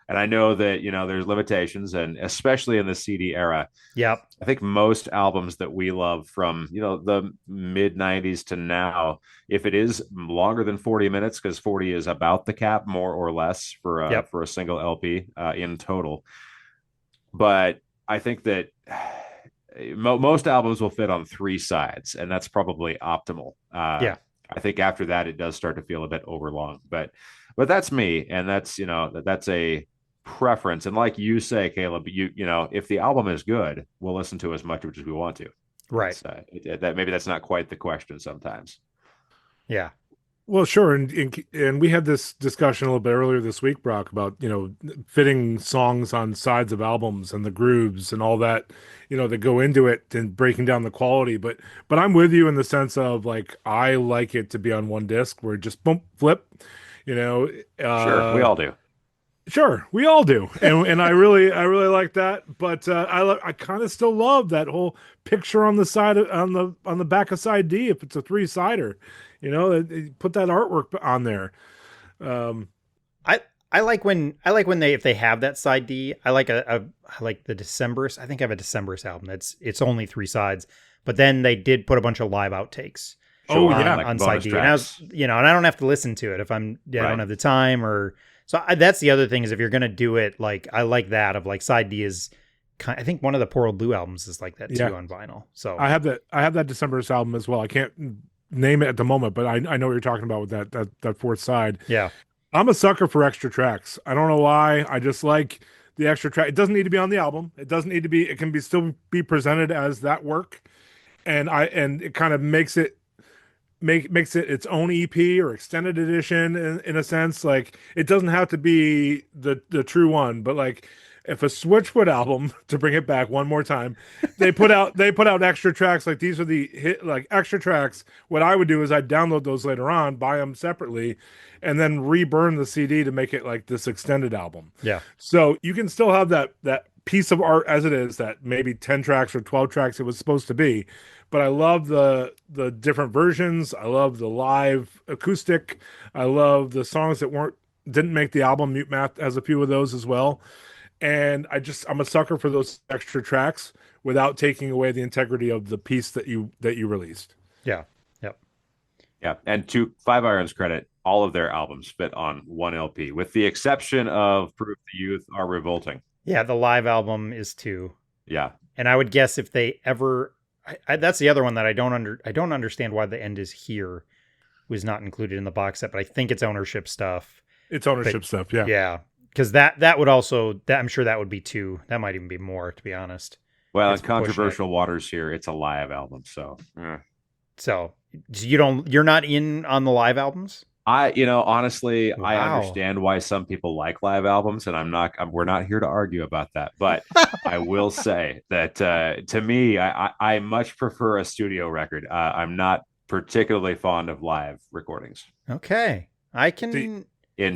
And I know that, there's limitations, and especially in the CD era. Yep. I think most albums that we love from, the mid 90s to now, if it is longer than 40 minutes, because 40 is about the cap, more or less for a single LP in total. But I think that most albums will fit on 3 sides, and that's probably optimal. I think after that, it does start to feel a bit overlong, but that's me. And that's, that's a preference. And like you say, Caleb, you know, if the album is good, we'll listen to as much as we want to. Right. That maybe that's not quite the question sometimes. Yeah. Well, sure, and we had this discussion a little bit earlier this week, Brock, about fitting songs on sides of albums and the grooves and all that, that go into it and breaking down the quality. But I'm with you in the sense of like I like it to be on one disc where just boom, flip, you know. Sure, we all do. Sure, we all do, and I really like that. But I kind of still love that whole picture on the side on the back of side D if it's a 3-sider, put that artwork on there. I like when they if they have that side D. I like I like the Decemberist. I think I have a Decemberist album it's only 3 sides, but then they did put a bunch of live outtakes. On side D, tracks. And I was and I don't have to listen to it if I don't have the time or. So that's the other thing is if you're going to do it, like I like that of like side D is I think one of the Poor Old Blue albums is like that too on vinyl. So I have that December's album as well. I can't name it at the moment, but I know what you're talking about with that fourth side. Yeah. I'm a sucker for extra tracks. I don't know why. I just like the extra track. It doesn't need to be on the album. It doesn't need to be, it can still be presented as that work. And it kind of makes it its own EP or extended edition in a sense. Like it doesn't have to be the true one, but like if a Switchfoot album, to bring it back one more time, they put out extra tracks, like these are the hit, like extra tracks. What I would do is I'd download those later on, buy them separately, and then reburn the CD to make it like this extended album. Yeah. So you can still have that piece of art as it is, that maybe 10 tracks or 12 tracks it was supposed to be. But I love the different versions. I love the live acoustic. I love the songs that didn't make the album. Mute Math has a few of those as well. And I'm a sucker for those extra tracks without taking away the integrity of the piece that you released. Yeah. Yep. Yeah. And to Five Iron's credit, all of their albums fit on one LP, with the exception of Proof the Youth Are Revolting. Yeah, the live album is 2. Yeah. And I would guess if they ever that's the other one that I don't understand why the End Is Here was not included in the box set, but I think it's ownership stuff. It's ownership stuff, yeah. Yeah. Because that would also, I'm sure that would be 2. That might even be more, to be honest. Well, in controversial waters here, it's a live album, so. So you're not in on the live albums? Honestly, Wow. I understand why some people like live albums, and we're not here to argue about that. But I will say that to me, I much prefer a studio record. I'm not particularly fond of live recordings. Okay. In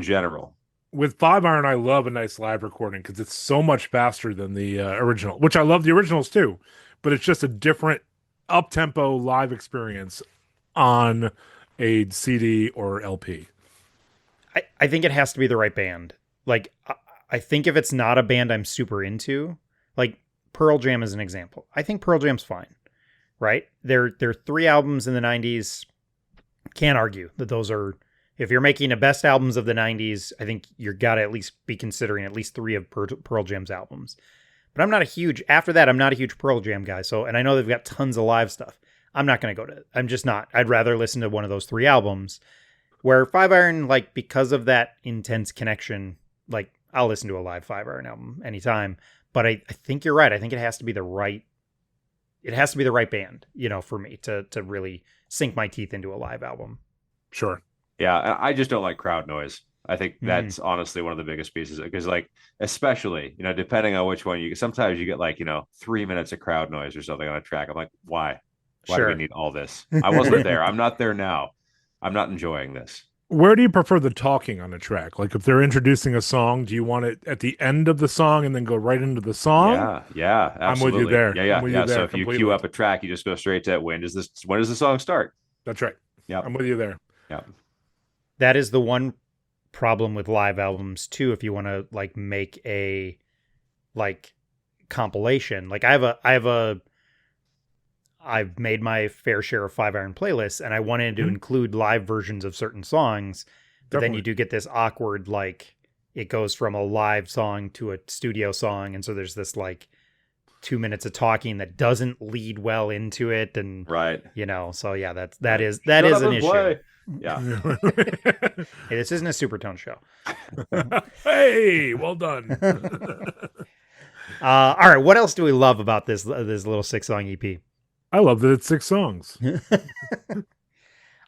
general. With Five Iron, I love a nice live recording because it's so much faster than the original, which I love the originals too, but it's just a different up-tempo live experience on a CD or LP. I think it has to be the right band. Like, I think if it's not a band I'm super into, like Pearl Jam is an example. I think Pearl Jam's fine, right? They're 3 albums in the 90s. Can't argue that those are, if you're making a best albums of the 90s, I think you've got to at least be considering at least 3 of Pearl Jam's albums. But I'm not a huge Pearl Jam guy. So, and I know they've got tons of live stuff. I'm not going to go to it. I'm just not. I'd rather listen to one of those 3 albums. Where Five Iron, like, because of that intense connection, like, I'll listen to a live Five Iron album anytime. But I think you're right. I think it has to be the right band, for me to really sink my teeth into a live album. Sure. Yeah, I just don't like crowd noise. I think that's honestly one of the biggest pieces, because, like, especially, depending on which one sometimes you get, like, 3 minutes of crowd noise or something on a track. I'm like, why? Why do we need all this? I wasn't there. I'm not there now. I'm not enjoying this. Where do you prefer the talking on a track? Like if they're introducing a song, do you want it at the end of the song and then go right into the song? Yeah, absolutely. I'm with you there. Yeah. So if you queue up a track, you just go straight to when does the song start? That's right. Yeah, I'm with you there. Yeah. That is the one problem with live albums too. If you want to like make a like compilation, like I've made my fair share of Five Iron playlists, and I wanted to include live versions of certain songs. But then you do get this awkward, like, it goes from a live song to a studio song. And so there's this, like, 2 minutes of talking that doesn't lead well into it, and right, so yeah, that is an issue. Play. Yeah. Hey, this isn't a Supertone show. Hey, well done. All right, what else do we love about this little 6-song EP? I love that it's 6 songs.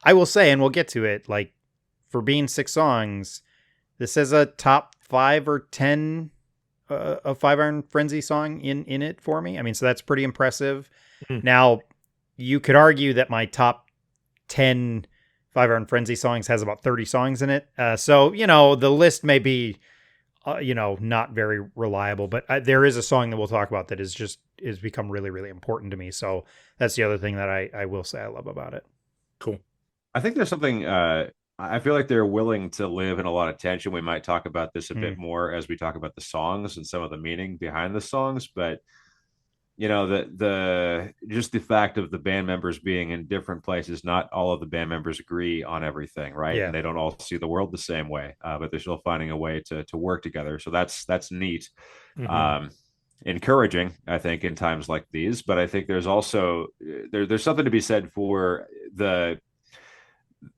I will say, and we'll get to it, like, for being 6 songs, this is a top 5 or 10 a 5 Iron Frenzy song in it for me. I mean, so that's pretty impressive. Mm-hmm. Now, you could argue that my top 10 5 Iron Frenzy songs has about 30 songs in it. So, the list may be, not very reliable, but there is a song that we'll talk about that is become really, really important to me. So that's the other thing that I will say I love about it. Cool. I think there's something, I feel like they're willing to live in a lot of tension. We might talk about this a bit more as we talk about the songs and some of the meaning behind the songs, but just the fact of the band members being in different places, not all of the band members agree on everything, right? Yeah. And they don't all see the world the same way, but they're still finding a way to work together. So that's neat. Mm-hmm. Encouraging, I think, in times like these. But I think there's also there's something to be said for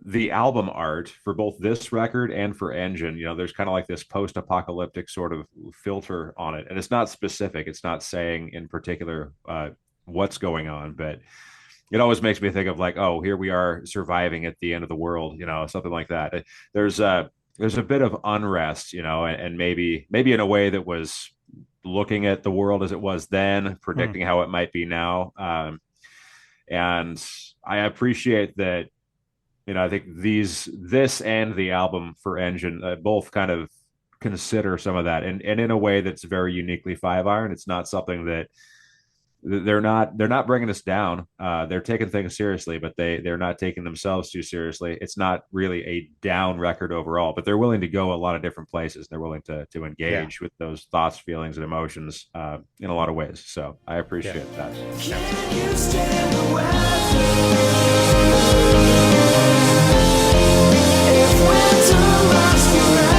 the album art for both this record and for Engine. There's kind of like this post-apocalyptic sort of filter on it, and it's not specific. It's not saying in particular what's going on, but it always makes me think of like, oh, here we are surviving at the end of the world, something like that. There's a bit of unrest, and maybe in a way that was looking at the world as it was then, predicting how it might be now. And I appreciate that. I think this and the album for Engine both kind of consider some of that, and in a way that's very uniquely 5 Iron. It's not something that they're not bringing us down. They're taking things seriously, but they're not taking themselves too seriously. It's not really a down record overall, but they're willing to go a lot of different places. They're willing to engage with those thoughts, feelings, and emotions in a lot of ways. So I appreciate that. Can you stand the weather? If winter lasts forever,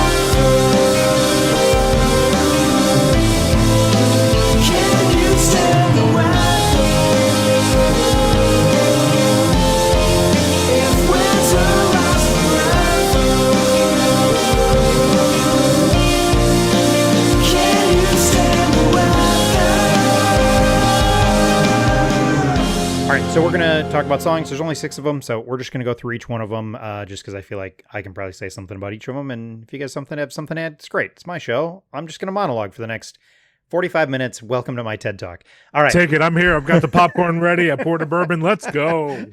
can you stand the weather? If winter lasts forever, can you stand the weather? All right, so we're going to talk about songs. There's only 6 of them, so we're just going to go through each one of them just because I feel like I can probably say something about each of them. And if you guys have something to add, it's great. It's my show. I'm just going to monologue for the next 45 minutes. Welcome to my TED Talk. All right. Take it. I'm here. I've got the popcorn ready. I poured a bourbon. Let's go.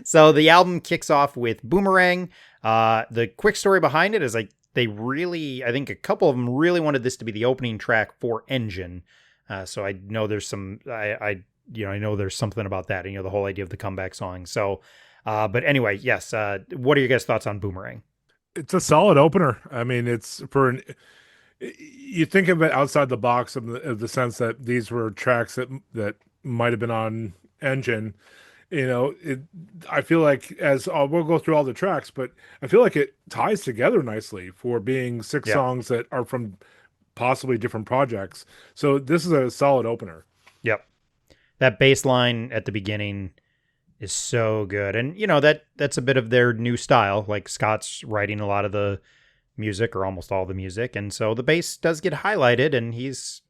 So the album kicks off with Boomerang. The quick story behind it is like I think a couple of them really wanted this to be the opening track for Engine. So I know there's some, I know there's something about that, the whole idea of the comeback song. So, but anyway, yes. What are your guys' thoughts on Boomerang? It's a solid opener. I mean, it's you think of it outside the box of the sense that these were tracks that might have been on Engine. I feel like we'll go through all the tracks, but I feel like it ties together nicely for being 6 songs that are from possibly different projects. So this is a solid opener. Yep. That bass line at the beginning is so good. And, that's a bit of their new style. Like Scott's writing a lot of the music or almost all the music. And so the bass does get highlighted and he's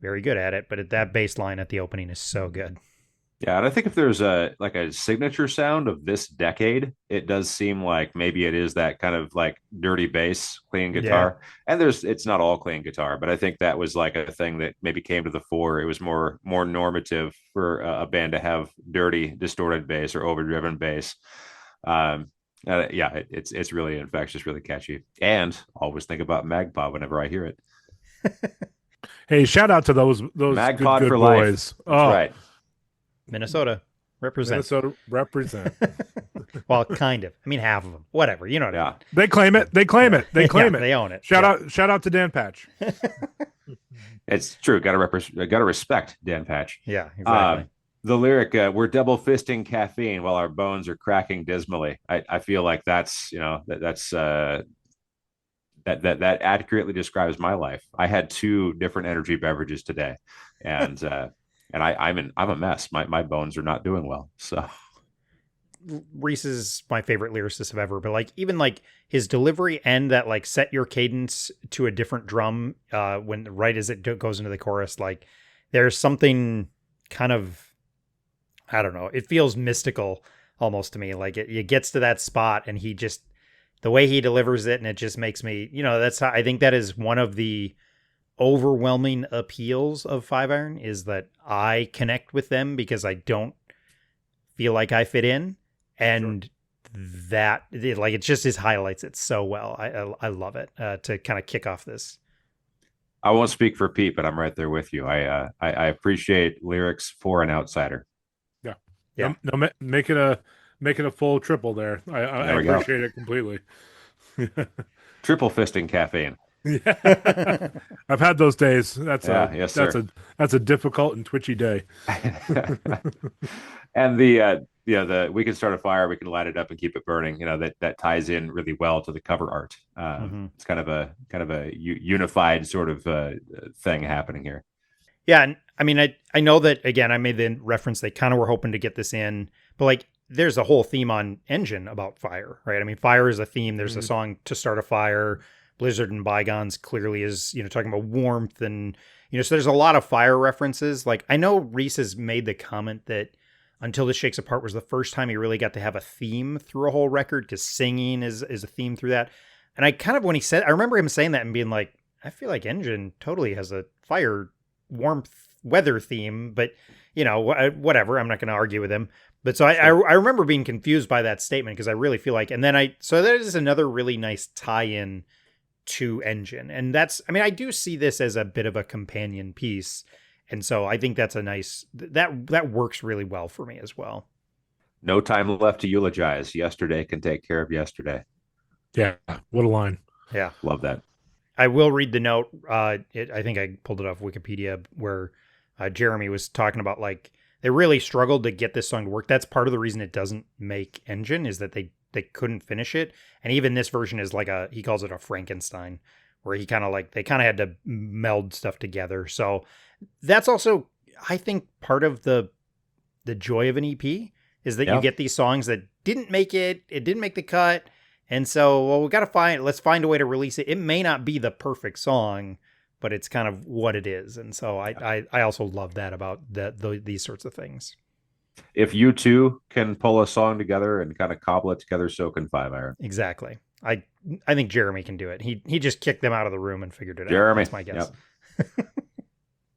very good at it. But that bass line at the opening is so good. Yeah, and I think if there's a signature sound of this decade, it does seem like maybe it is that kind of like dirty bass, clean guitar. Yeah. And it's not all clean guitar, but I think that was like a thing that maybe came to the fore. It was more normative for a band to have dirty, distorted bass or overdriven bass. It's really infectious, really catchy, and always think about Magpie whenever I hear it. Hey, shout out to those Magpie good for boys. Life. That's right. Minnesota represent. Well, kind of. I mean, half of them. Whatever. You know what I mean? They claim it. They claim it. They claim it. They own it. Shout out to Dan Patch. It's true. Got to respect Dan Patch. Yeah, exactly. The lyric, we're double fisting caffeine while our bones are cracking dismally. I feel like that's that accurately describes my life. I had 2 different energy beverages today, and I'm a mess. My bones are not doing well. So Reese is my favorite lyricist of ever, but like even like his delivery and that like set your cadence to a different drum when right as it goes into the chorus, like there's something kind of, I don't know, it feels mystical almost to me. Like it gets to that spot and he just, the way he delivers it, and it just makes me, that's how I think that is one of the overwhelming appeals of Five Iron, is that I connect with them because I don't feel like I fit in. And sure, that like it just highlights it so well. I love it to kind of kick off this. I won't speak for Pete, but I'm right there with you. I appreciate lyrics for an outsider. Yeah. No, make it a full triple there. I appreciate it completely. Triple fisting caffeine. Yeah. I've had those days. That's a difficult and twitchy day. And the we can start a fire, we can light it up and keep it burning. That ties in really well to the cover art. It's kind of a unified sort of thing happening here. Yeah, and I mean, I know that, again, I made the reference, they kind of were hoping to get this in, but like there's a whole theme on Engine about fire, right? I mean, fire is a theme. There's a song to start a fire. Blizzard and Bygones clearly is, talking about warmth and, so there's a lot of fire references. Like I know Reese has made the comment that Until This Shakes Apart was the first time he really got to have a theme through a whole record, because singing is a theme through that. And I kind of, when he said, I remember him saying that and being like, I feel like Engine totally has a fire warmth weather theme, but whatever, I'm not going to argue with him. But so I remember being confused by that statement, because I really feel like, and then so that is another really nice tie-in to Engine. And that's, I mean, I do see this as a bit of a companion piece. And so I think that's a nice, that works really well for me as well. No time left to eulogize. Yesterday can take care of yesterday. Yeah. What a line. Yeah. Love that. I will read the note. I think I pulled it off Wikipedia, where Jeremy was talking about like they really struggled to get this song to work. That's part of the reason it doesn't make Engine, is that they couldn't finish it. And even this version is like he calls it a Frankenstein, where they kind of had to meld stuff together. So that's also, I think, part of the joy of an EP, is that you get these songs that didn't make it. It didn't make the cut. And so, well, let's find a way to release it. It may not be the perfect song, but it's kind of what it is. And so I also love that about these sorts of things. If you two can pull a song together and kind of cobble it together, so can Five Iron. Exactly. I think Jeremy can do it. He just kicked them out of the room and figured it Jeremy. out. That's my guess. Yep.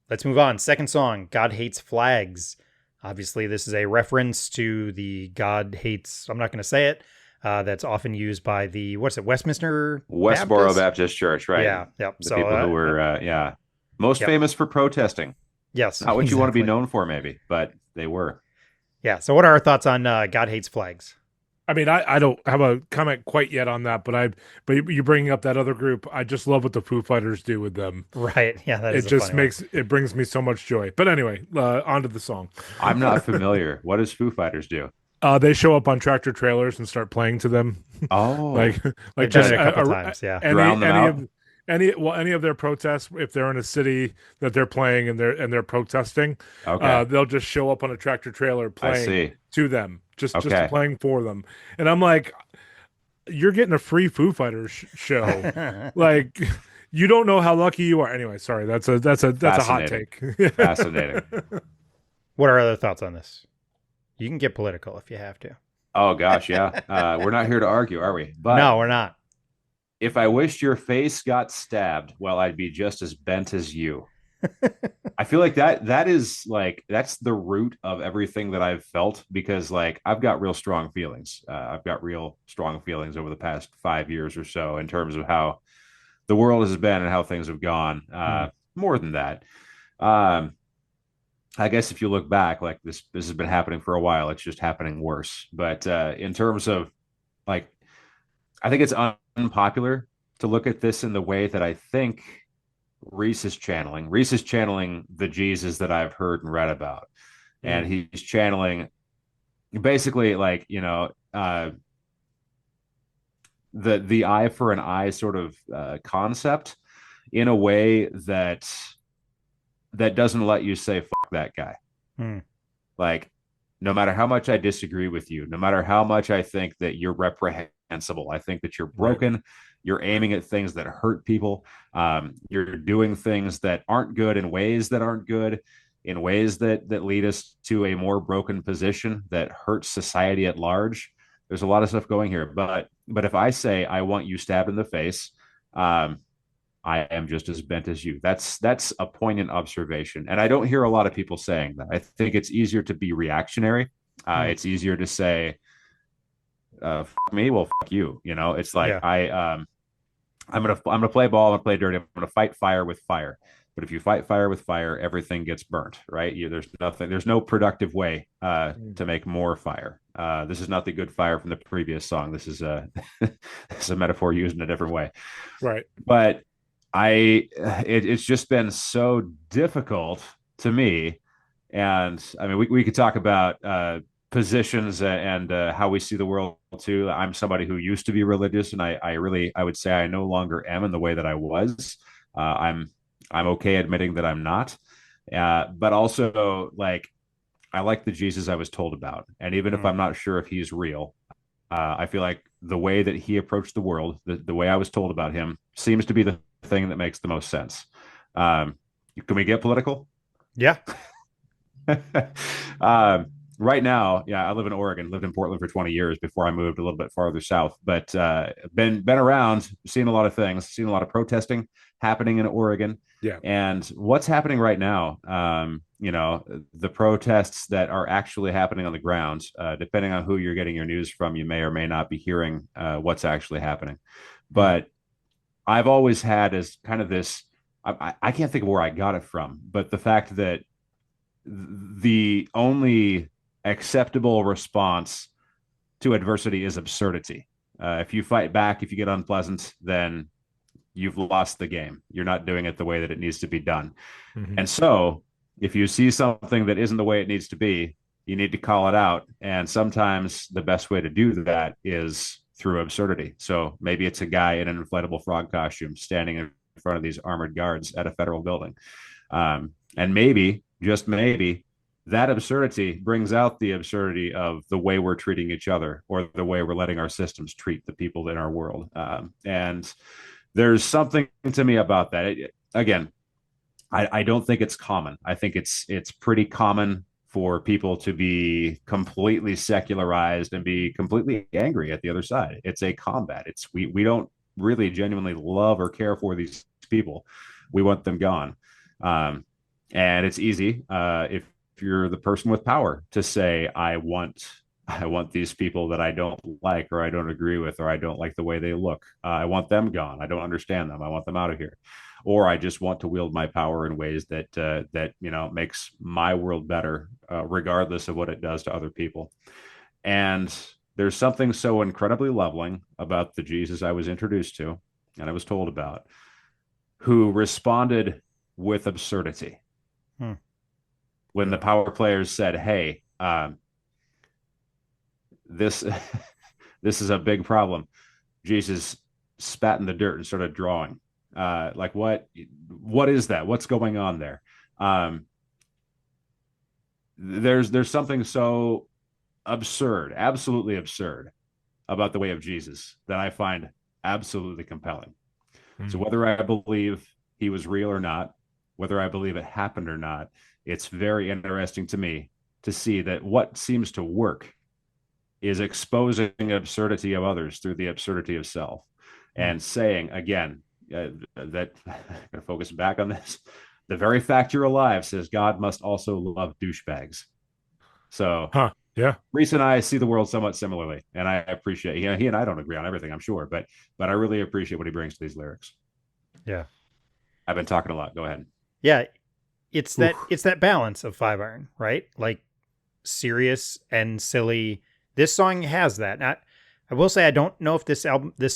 Let's move on. Second song, God Hates Flags. Obviously, this is a reference to the God Hates, I'm not going to say it, that's often used by the, Westboro Baptist Church, right? Yeah. Yep. The people who were, most famous for protesting. Yes. Not what you want to be known for, maybe, but they were. Yeah. So what are our thoughts on God Hates Flags? I mean, I don't have a comment quite yet on that, but you're bringing up that other group. I just love what the Foo Fighters do with them. Right. Yeah. That is it brings me so much joy. But anyway, on to the song. I'm not familiar. What does Foo Fighters do? They show up on tractor trailers and start playing to them. Oh, like just a couple times. Yeah. Any of their protests, if they're in a city that they're playing and they're protesting, they'll just show up on a tractor trailer playing to them, just playing for them. And I'm like, you're getting a free Foo Fighters show. Like, you don't know how lucky you are. Anyway, sorry, that's a hot take. Fascinating. What are other thoughts on this? You can get political if you have to. Oh gosh, yeah. We're not here to argue, are we? But no, we're not. If I wished your face got stabbed, well, I'd be just as bent as you. I feel like that is like, that's the root of everything that I've felt, because like I've got real strong feelings. I've got real strong feelings over the past 5 years or so in terms of how the world has been and how things have gone. More than that. I guess if you look back, like this has been happening for a while. It's just happening worse. But in terms of like, I think it's unpopular to look at this in the way that I think Reese is channeling. Reese is channeling the Jesus that I've heard and read about. And he's channeling basically like, the eye for an eye sort of concept in a way that doesn't let you say fuck that guy. Like, no matter how much I disagree with you, no matter how much I think that you're reprehensible, I think that you're broken, right. You're aiming at things that hurt people. You're doing things that aren't good in ways that aren't good, in ways that lead us to a more broken position that hurts society at large. There's a lot of stuff going here. But if I say I want you stabbed in the face, I am just as bent as you. That's a poignant observation. And I don't hear a lot of people saying that. I think it's easier to be reactionary. It's easier to say, fuck me, well, fuck you. You know, it's like, I'm gonna play ball, I'm gonna play dirty, I'm gonna fight fire with fire. But if you fight fire with fire, everything gets burnt, right? There's no productive way to make more fire. This is not the good fire from the previous song. This is this is a metaphor used in a different way. Right. But it's just been so difficult to me. And I mean, we could talk about positions and how we see the world too. I'm somebody who used to be religious, and I would say I no longer am in the way that I was. I'm okay admitting that I'm not, but also, like, I like the Jesus I was told about, and even if I'm not sure if he's real, I feel like the way that he approached the world, the way I was told about him, seems to be the thing that makes the most sense. Can we get political? Yeah. Right now, I live in Oregon, lived in Portland for 20 years before I moved a little bit farther south, but been around, seen a lot of things, seen a lot of protesting happening in Oregon. Yeah. And what's happening right now, the protests that are actually happening on the ground, depending on who you're getting your news from, you may or may not be hearing what's actually happening. But I've always had as kind of this, I can't think of where I got it from, but the fact that the only acceptable response to adversity is absurdity. If you fight back, if you get unpleasant, then you've lost the game. You're not doing it the way that it needs to be done. And so if you see something that isn't the way it needs to be, you need to call it out. And sometimes the best way to do that is through absurdity. So maybe it's a guy in an inflatable frog costume standing in front of these armored guards at a federal building. And maybe, just maybe, that absurdity brings out the absurdity of the way we're treating each other, or the way we're letting our systems treat the people in our world. And there's something to me about that. Again, I don't think it's common. I think it's pretty common for people to be completely secularized and be completely angry at the other side. It's a combat. We don't really genuinely love or care for these people. We want them gone. And it's easy if you're the person with power to say, I want these people that I don't like, or I don't agree with, or I don't like the way they look. I want them gone. I don't understand them. I want them out of here. Or I just want to wield my power in ways that makes my world better, regardless of what it does to other people. And there's something so incredibly leveling about the Jesus I was introduced to and I was told about, who responded with absurdity. When the power players said, hey, this is a big problem, Jesus spat in the dirt and started drawing. Like, what is that? What's going on there? There's something so absurd, absolutely absurd, about the way of Jesus that I find absolutely compelling. So whether I believe he was real or not, whether I believe it happened or not, it's very interesting to me to see that what seems to work is exposing absurdity of others through the absurdity of self, and saying, again, that I'm going to focus back on this. The very fact you're alive says God must also love douchebags. So Reese and I see the world somewhat similarly, and I appreciate, he and I don't agree on everything, I'm sure, but I really appreciate what he brings to these lyrics. Yeah. I've been talking a lot. Go ahead. Yeah. It's that balance of Five Iron, right? Like, serious and silly. This song has that. I will say I don't know if this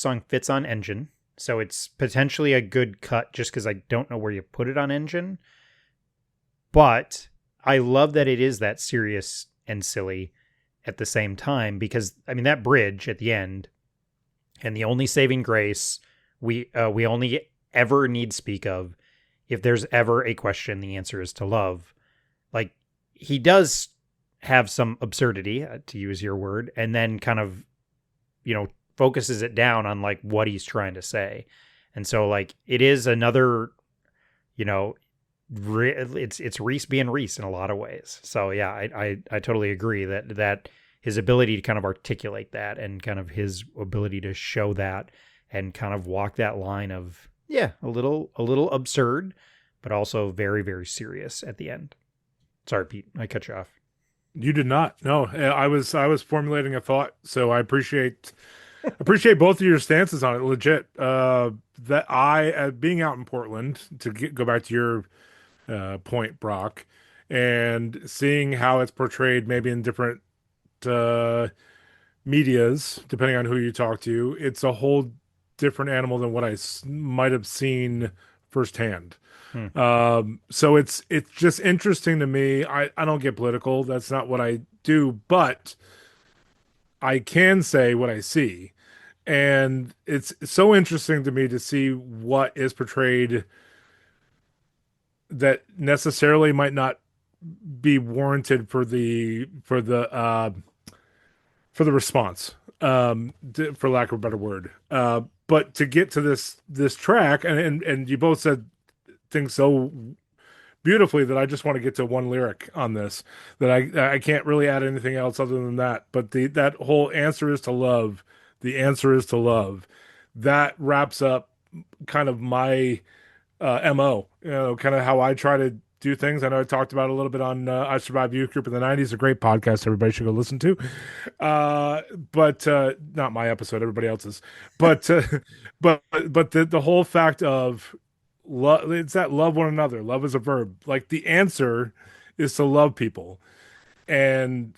song fits on Engine, so it's potentially a good cut just because I don't know where you put it on Engine. But I love that it is that serious and silly at the same time, because, I mean, that bridge at the end, And the only saving grace we only ever need speak of, if there's ever a question, the answer is to love. Like, he does have some absurdity, to use your word, and then kind of, focuses it down on like what he's trying to say. And so like it is another, it's Reese being Reese in a lot of ways. So yeah, I totally agree that his ability to kind of articulate that and kind of his ability to show that and kind of walk that line of, a little absurd, but also very, very serious at the end. Sorry, Pete, I cut you off. You did not. No, I was formulating a thought. So I appreciate both of your stances on it. Legit. That I, being out in Portland, to go back to your point, Brock, and seeing how it's portrayed maybe in different medias, depending on who you talk to, it's a whole different animal than what I might have seen firsthand. So it's just interesting to me. I don't get political. That's not what I do, but I can say what I see. And it's so interesting to me to see what is portrayed that necessarily might not be warranted for the response, for lack of a better word. But to get to this track, and you both said things so beautifully that I just want to get to one lyric on this, that I can't really add anything else other than that. But that whole answer is to love. The answer is to love. That wraps up kind of my MO, kind of how I try to do things. I know I talked about it a little bit on I Survived Youth Group in the 90s, a great podcast everybody should go listen to. But not my episode, everybody else's. But the whole fact of love, it's that love one another. Love is a verb. Like, the answer is to love people. And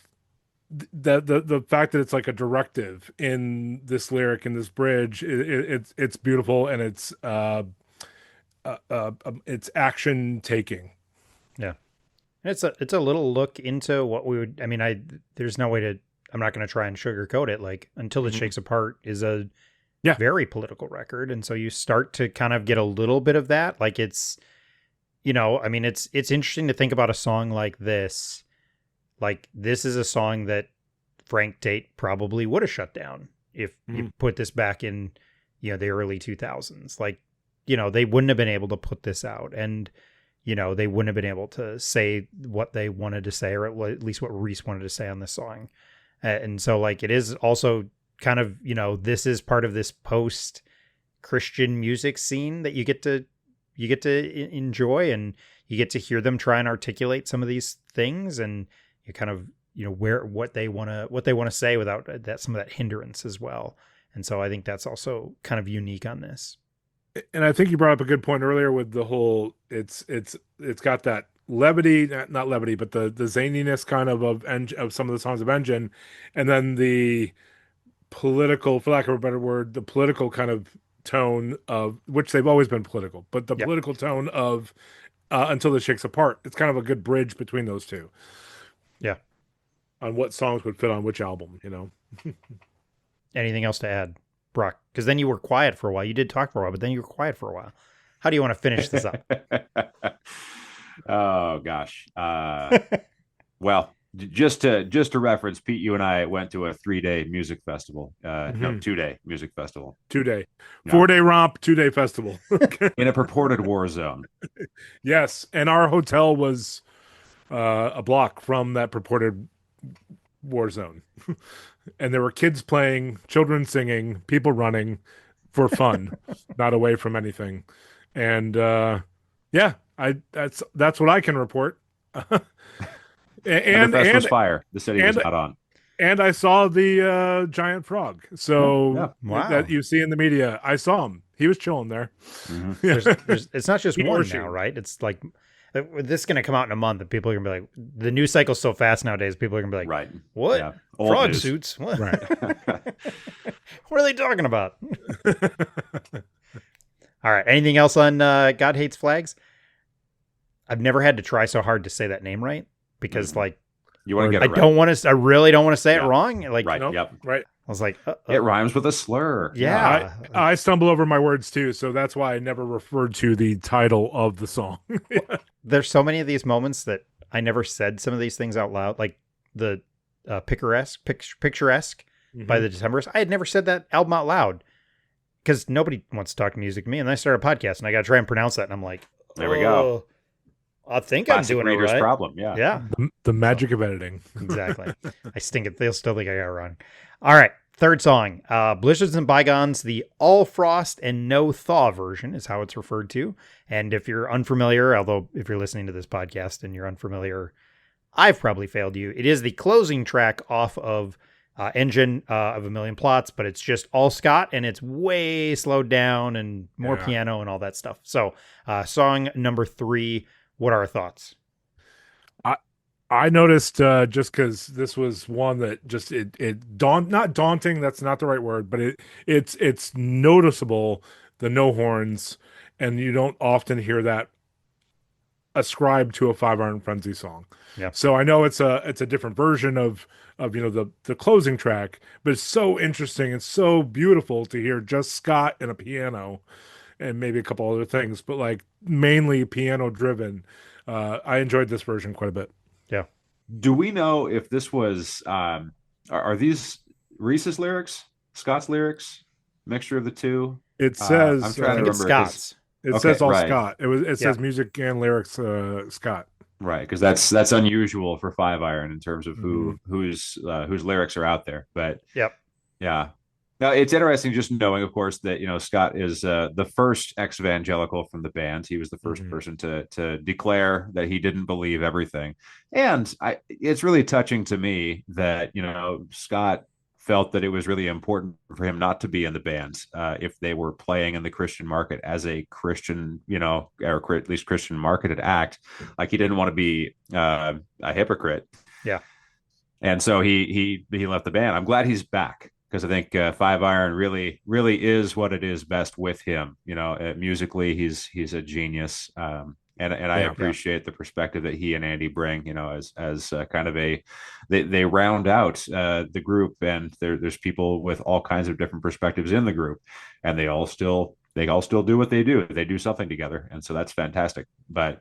the fact that it's like a directive in this lyric, in this bridge, it's beautiful, and it's action taking. Yeah. It's a little look into what we would, there's no way to, I'm not going to try and sugarcoat it. Like, Until It Shakes Apart is a very political record. And so you start to kind of get a little bit of that. Like, it's, it's interesting to think about a song like this. Like, this is a song that Frank Tate probably would have shut down if you put this back in, the early 2000s. Like, they wouldn't have been able to put this out, and, they wouldn't have been able to say what they wanted to say, or at least what Reese wanted to say on this song. And so, like, it is also kind of, this is part of this post-Christian music scene that you get to enjoy, and you get to hear them try and articulate some of these things, and you kind of, what they want to say without that, some of that hindrance as well. And so I think that's also kind of unique on this. And I think you brought up a good point earlier with the whole, it's got that levity, not levity, but the zaniness kind of some of the songs of Engine, and then the political, for lack of a better word, the political kind of tone of, which they've always been political, but the political tone of Until It Shakes Apart. It's kind of a good bridge between those two. Yeah. On what songs would fit on which album, Anything else to add, Brock? Because then you were quiet for a while. You did talk for a while, but then you were quiet for a while. How do you want to finish this up? Oh gosh. Well, just to reference, Pete, you and I went to a 3-day music festival. No, 2-day music festival. 2-day. 4-day romp, 2-day festival. In a purported war zone. Yes. And our hotel was a block from that purported war zone. And there were kids playing, children singing, people running for fun, not away from anything. And that's what I can report. And the fest was fire. The city was not on. And I saw the giant frog. So wow. That you see in the media, I saw him. He was chilling there. Mm-hmm. It's not just one now, right? It's like, this is going to come out in a month, and people are going to be like, the news cycle's so fast nowadays, people are going to be like, right. What? Yeah. Frog suits? What? Right. What are they talking about? All right. Anything else on God Hates Flags? I've never had to try so hard to say that name right, because like, you want to get it right. I really don't want to say it wrong. Like, right. Nope. Yep. Right. I was like, it rhymes with a slur. Yeah. I stumble over my words too, so that's why I never referred to the title of the song. There's so many of these moments that I never said some of these things out loud, like the picturesque by the Decemberists. I had never said that album out loud because nobody wants to talk music to me. And then I started a podcast and I got to try and pronounce that. And I'm like, there we go. I think Classic I'm doing it reader's right. problem. Yeah. The magic of editing. Exactly. I stink it. They'll still think I got it wrong. All right. Third song, Blizzards and Bygones, the All Frost and No Thaw version is how it's referred to. And if you're unfamiliar, although if you're listening to this podcast and you're unfamiliar, I've probably failed you. It is the closing track off of Engine of a Million Plots, but it's just all Scott and it's way slowed down and more piano and all that stuff. So song number 3, what are our thoughts? I noticed just because this was one that just not daunting. That's not the right word, but it's noticeable, the no horns, and you don't often hear that ascribed to a Five Iron Frenzy song. Yeah. So I know it's a different version of the closing track, but it's so interesting and so beautiful to hear just Scott and a piano, and maybe a couple other things, but like mainly piano driven. I enjoyed this version quite a bit. Yeah. Do we know if this was are these Reese's lyrics, Scott's lyrics, mixture of the two? It says I'm trying to remember. Scott's. It says all right. Scott. It says music and lyrics Scott. Right, because that's unusual for Five Iron in terms of whose lyrics are out there. But yeah. Now it's interesting just knowing, of course, that Scott is the first ex-evangelical from the band. He was the first person to declare that he didn't believe everything, and it's really touching to me that Scott felt that it was really important for him not to be in the band if they were playing in the Christian market as a Christian, or at least Christian marketed act. Like he didn't want to be a hypocrite. Yeah, and so he left the band. I'm glad he's back, because I think Five Iron really is what it is best with him. Musically, he's a genius, and I appreciate the perspective that he and Andy bring. As kind of they round out the group, and there's people with all kinds of different perspectives in the group, and they all still do what they do. They do something together, and so that's fantastic. But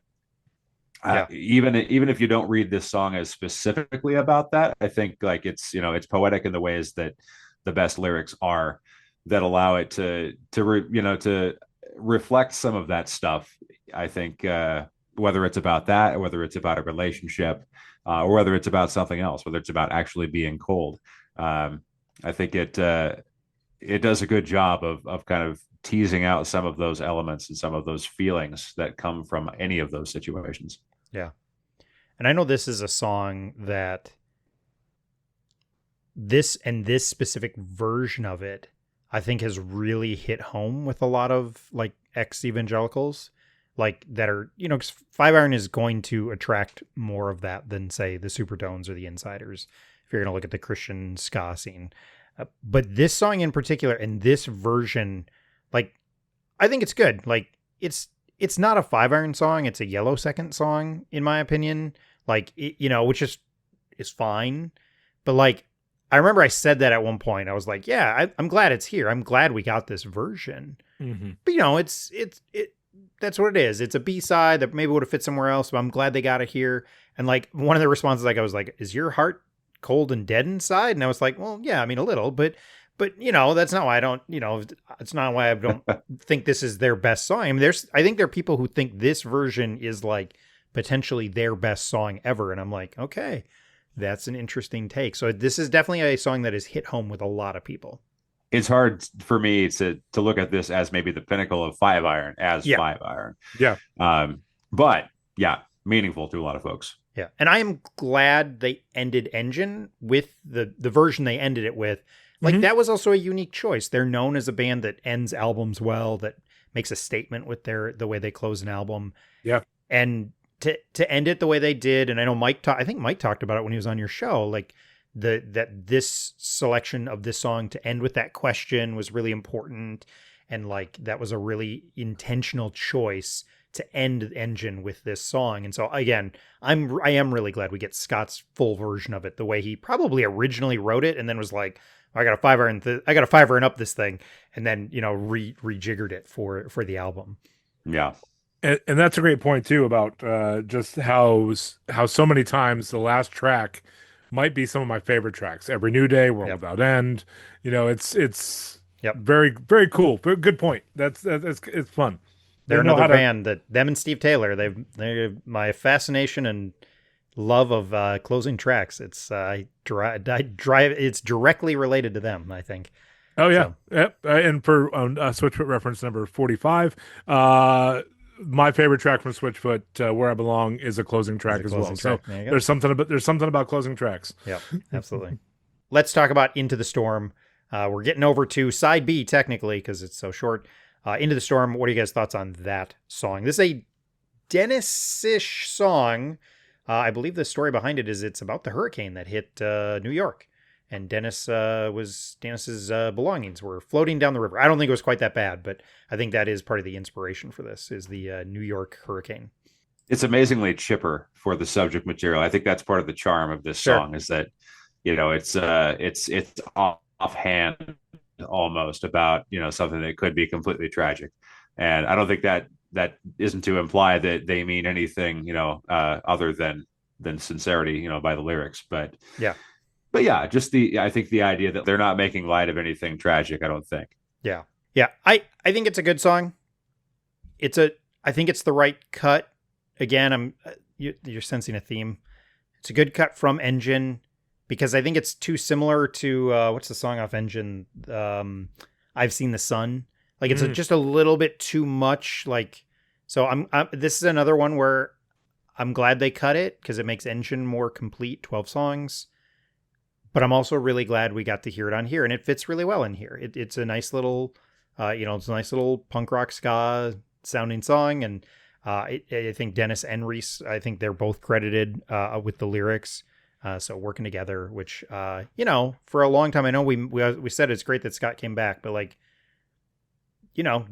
even if you don't read this song as specifically about that, I think like it's poetic in the ways that the best lyrics are, that allow it to reflect some of that stuff. I think whether it's about that, or whether it's about a relationship, or whether it's about something else, whether it's about actually being cold, I think it does a good job of kind of teasing out some of those elements and some of those feelings that come from any of those situations. Yeah. And I know this is a song that this specific version of it, I think, has really hit home with a lot of like ex-evangelicals, like that are, 'cause Five Iron is going to attract more of that than say the Supertones or the Insiders, if you're going to look at the Christian ska scene. But this song in particular, and this version, like, I think it's good. Like it's not a Five Iron song. It's a Yellow Second song, in my opinion. Like, which is fine. But like, I remember I said that at one point. I was like, yeah, I'm glad it's here. I'm glad we got this version. But that's what it is. It's a B-side that maybe would have fit somewhere else, but I'm glad they got it here. And like one of the responses, I was like, is your heart cold and dead inside? And I was like, well, yeah, I mean a little, but that's not why I don't, it's not why I don't think this is their best song. I mean, I think there are people who think this version is like potentially their best song ever. And I'm like, okay, that's an interesting take. So this is definitely a song that has hit home with a lot of people. It's hard for me to look at this as maybe the pinnacle of Five Iron Five Iron. Yeah. But yeah, meaningful to a lot of folks. Yeah. And I am glad they ended Engine with the version they ended it with. Like that was also a unique choice. They're known as a band that ends albums well, that makes a statement with the way they close an album. Yeah. And to end it the way they did, and I know I think Mike talked about it when he was on your show, like that this selection of this song to end with that question was really important, and like that was a really intentional choice to end Engine with this song. And so again, I am really glad we get Scott's full version of it, the way he probably originally wrote it and then was like, I got a 5 iron I got a 5 iron up this thing, and then rejiggered it for the album. Yeah. And that's a great point too about just how so many times the last track might be some of my favorite tracks. Every New Day, World Without End. It's very, very cool. Very good point. It's fun. They're another band that them and Steve Taylor. They're my fascination and love of closing tracks. It's I drive. It's directly related to them, I think. Oh yeah, yep. And for Switchfoot reference number 45, my favorite track from Switchfoot, "Where I Belong," is a closing track as well. So there's something about closing tracks. Yeah, absolutely. Let's talk about "Into the Storm." We're getting over to side B technically because it's so short. "Into the Storm." What are you guys' thoughts on that song? This is a Dennis-ish song. I believe the story behind it is it's about the hurricane that hit New York, and Dennis's belongings were floating down the river. I don't think it was quite that bad, but I think that is part of the inspiration for this is the New York hurricane. It's amazingly chipper for the subject material. I think that's part of the charm of this song is that, it's offhand almost about, something that could be completely tragic. And I don't think that isn't to imply that they mean anything, other than sincerity, by the lyrics. But yeah, just I think the idea that they're not making light of anything tragic, I don't think. Yeah. I think it's a good song. I think it's the right cut. Again, you're sensing a theme. It's a good cut from Engine because I think it's too similar to what's the song off Engine? I've Seen the Sun. Like it's just a little bit too much. Like, so this is another one where I'm glad they cut it because it makes Engine more complete, 12 songs. But I'm also really glad we got to hear it on here, and it fits really well in here. It's a nice little, it's a nice little punk rock ska sounding song, and I think Dennis and Reese, I think they're both credited with the lyrics. So working together, which for a long time, I know we said it's great that Scott came back, but like,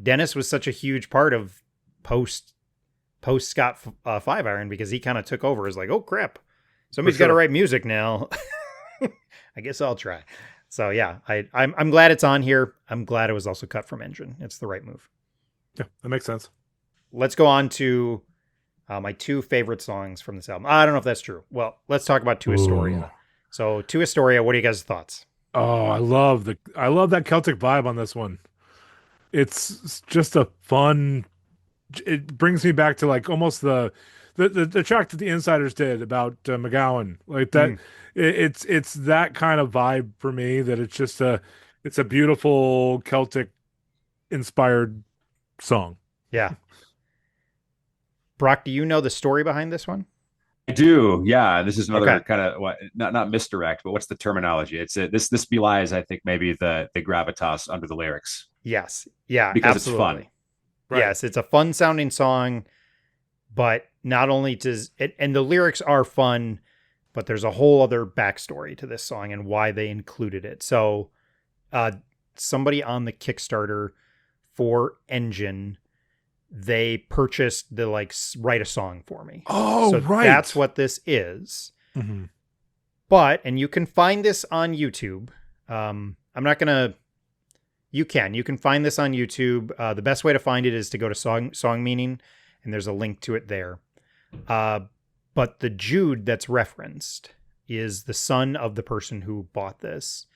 Dennis was such a huge part of post Scott 5 Iron because he kind of took over as like, oh crap, somebody's got to write music now. I guess I'll try. So yeah, I'm glad it's on here. I'm glad it was also cut from Engine. It's the right move. Yeah, that makes sense. Let's go on to my 2 favorite songs from this album. I don't know if that's true. Well, let's talk about To Astoria. So To Astoria, what are you guys' thoughts? Oh, I love that Celtic vibe on this one. It's just a fun. It brings me back to like almost the track that the Insiders did about McGowan, like that. It's that kind of vibe for me. That it's a beautiful Celtic inspired song. Yeah. Brock, do you know the story behind this one? I do. Yeah. This is another kind of not misdirect, but what's the terminology? It's this belies, I think, maybe the gravitas under the lyrics. Yes. Yeah. Because absolutely. It's fun. Right. Yes. It's a fun sounding song, but not only does it, and the lyrics are fun, but there's a whole other backstory to this song and why they included it. So, somebody on the Kickstarter for Engine, they purchased the write a song for me. Oh, so right. That's what this is. Mm-hmm. But, and you can find this on YouTube. You can find this on YouTube. The best way to find it is to go to song meaning, and there's a link to it there. But the Jude that's referenced is the son of the person who bought this,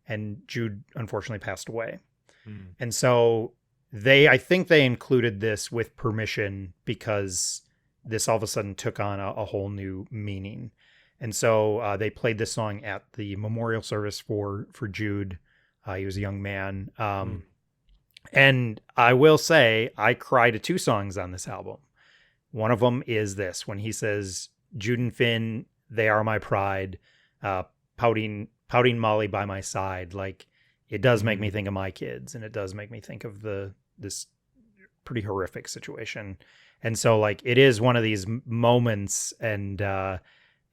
and Jude unfortunately passed away. And so I think they included this with permission because this all of a sudden took on a whole new meaning. And so they played this song at the memorial service for Jude. He was a young man. And I will say I cried to 2 songs on this album. One of them is this, when he says, Jude and Finn, they are my pride, pouting Molly by my side. Like, it does make me think of my kids, and it does make me think of this pretty horrific situation. And so like, it is one of these moments, and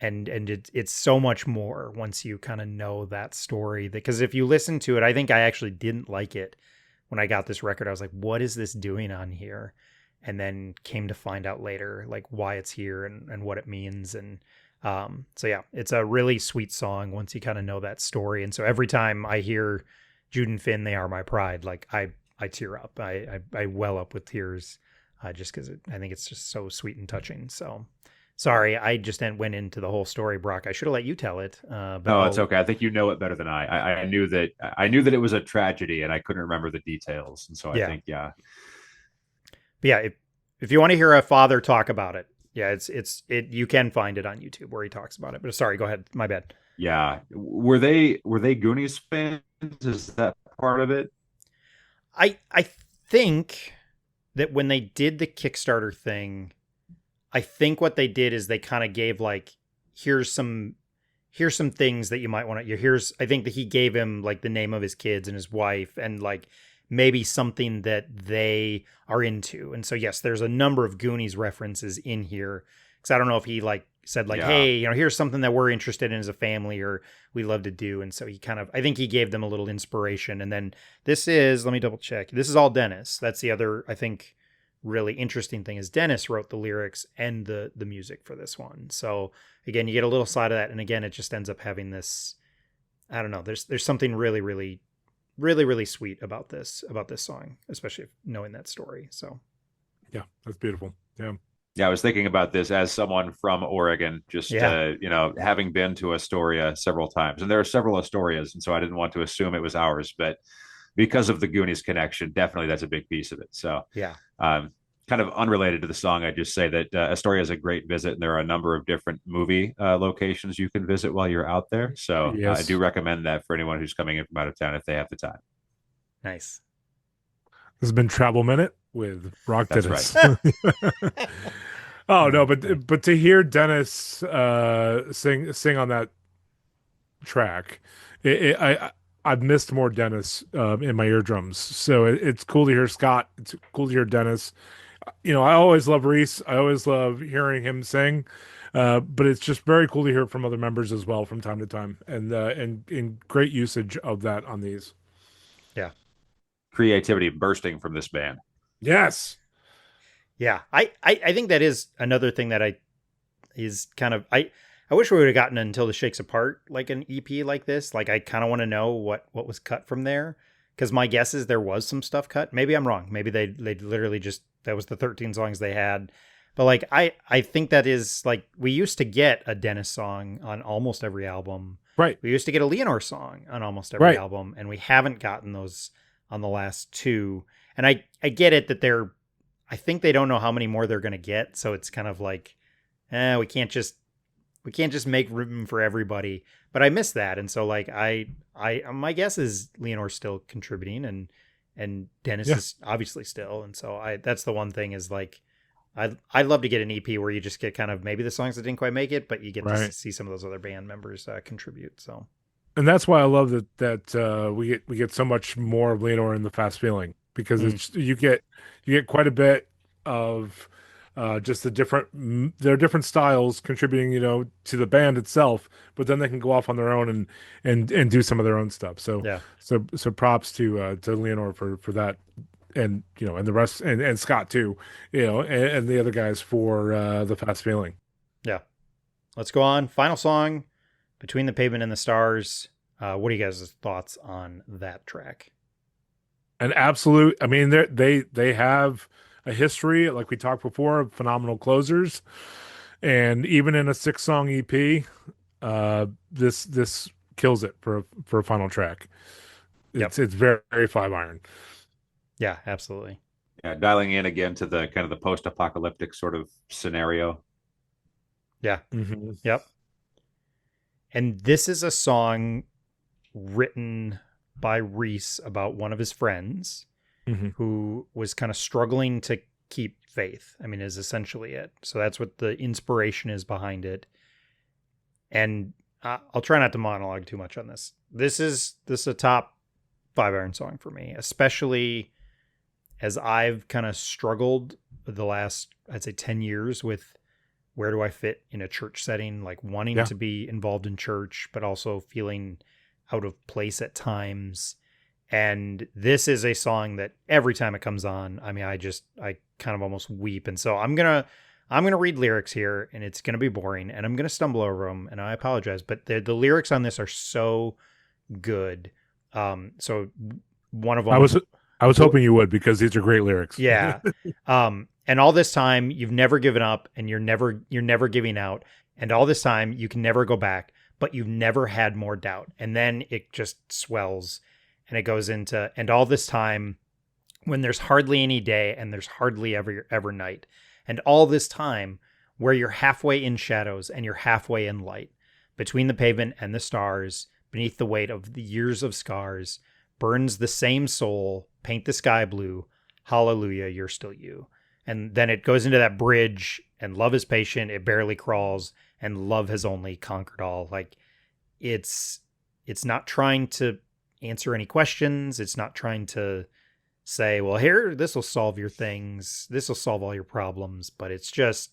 it's so much more once you kind of know that story, because if you listen to it, I think I actually didn't like it when I got this record. I was like, what is this doing on here? and then came to find out later like why it's here and what it means. And so yeah, it's a really sweet song once you kind of know that story. And so every time I hear Jude and Finn, They Are My Pride, like I tear up. I well up with tears just because I think it's just so sweet and touching. So sorry, I just went into the whole story, Brock. I should have let you tell it. But no, it's okay. I think you know it better than I knew that it was a tragedy, and I couldn't remember the details. And so I think, But yeah, if you want to hear a father talk about it, yeah, it's you can find it on YouTube where he talks about it. But sorry, go ahead. My bad. Yeah, were they Goonies fans? Is that part of it? I think that when they did the Kickstarter thing, I think what they did is they kind of gave like, here's some things that you might want to, I think that he gave him like the name of his kids and his wife and like maybe something that they are into. And so, yes, there's a number of Goonies references in here. Cause I don't know if he like said like, hey, here's something that we're interested in as a family or we love to do. And so he kind of, I think he gave them a little inspiration. And then this is, let me double check. This is all Dennis. That's the other, I think, really interesting thing is Dennis wrote the lyrics and the music for this one. So again, you get a little side of that. And again, it just ends up having this, I don't know, there's something really, really, really, really sweet about this song, especially knowing that story. So yeah, that's beautiful. Yeah, I was thinking about this as someone from Oregon, just having been to Astoria several times, and there are several Astorias, and so I didn't want to assume it was ours, but because of the Goonies connection, definitely that's a big piece of it. So yeah, kind of unrelated to the song, I just say that Astoria is a great visit, and there are a number of different movie locations you can visit while you're out there. So I do recommend that for anyone who's coming in from out of town if they have the time. Nice. This has been Travel Minute with Brock Dennis. Right. Oh no, but to hear Dennis sing on that track, I've missed more Dennis in my eardrums. So it's cool to hear Scott. It's cool to hear Dennis. I always love Reese. I always love hearing him sing. But it's just very cool to hear from other members as well from time to time, and great usage of that on these. Yeah. Creativity bursting from this band. Yes. Yeah. I think that is another thing that I wish we would have gotten Until the Shakes Apart, like an EP like this. Like I kind of want to know what was cut from there. Cause my guess is there was some stuff cut. Maybe I'm wrong. Maybe they literally just, that was the 13 songs they had. But like, I think that is like, we used to get a Dennis song on almost every album. Right. We used to get a Leonore song on almost every album. And we haven't gotten those on the last two. And I get it that I think they don't know how many more they're going to get. So it's kind of like, we can't just make room for everybody. But I miss that. And so like, my guess is Leonore's still contributing and Dennis is obviously still. And so that's the one thing is like, I'd love to get an EP where you just get kind of maybe the songs that didn't quite make it, but you get to see some of those other band members contribute. So. And that's why I love that we get so much more of Leonore in the Fast Feeling, because you get quite a bit of just there are different styles contributing, to the band itself, but then they can go off on their own and do some of their own stuff. So so props to Leonore for that, and and the rest, and Scott too, and the other guys for the Fast Feeling. Yeah. Let's go on. Final song, Between the Pavement and the Stars. What are you guys' thoughts on that track? An absolute, I mean, they have a history, like we talked before, of phenomenal closers. And even in a 6-song EP, this kills it for a final track. It's very, very 5-iron. Yeah, absolutely. Yeah, dialing in again to the kind of the post-apocalyptic sort of scenario. Yeah. Mm-hmm. Yep. And this is a song written by Reese about one of his friends who was kind of struggling to keep faith. I mean, is essentially it. So that's what the inspiration is behind it. And I'll try not to monologue too much on this. This is a top 5-iron song for me, especially as I've kind of struggled the last, I'd say 10 years with where do I fit in a church setting, like wanting to be involved in church, but also feeling out of place at times. And this is a song that every time it comes on, I mean, I kind of almost weep. And so I'm going to read lyrics here, and it's going to be boring, and I'm going to stumble over them, and I apologize, but the lyrics on this are so good. So one of them, I was hoping you would, because these are great lyrics. Yeah. And all this time you've never given up, and you're never giving out. And all this time you can never go back, but you've never had more doubt. And then it just swells, and it goes into, and all this time when there's hardly any day and there's hardly ever night. And all this time where you're halfway in shadows and you're halfway in light, between the pavement and the stars, beneath the weight of the years of scars, burns the same soul, paint the sky blue, hallelujah, you're still you. And then it goes into that bridge, and love is patient, it barely crawls, and love has only conquered all. Like, it's not trying to answer any questions. It's not trying to say, well, here, this will solve your things. This will solve all your problems. But it's just,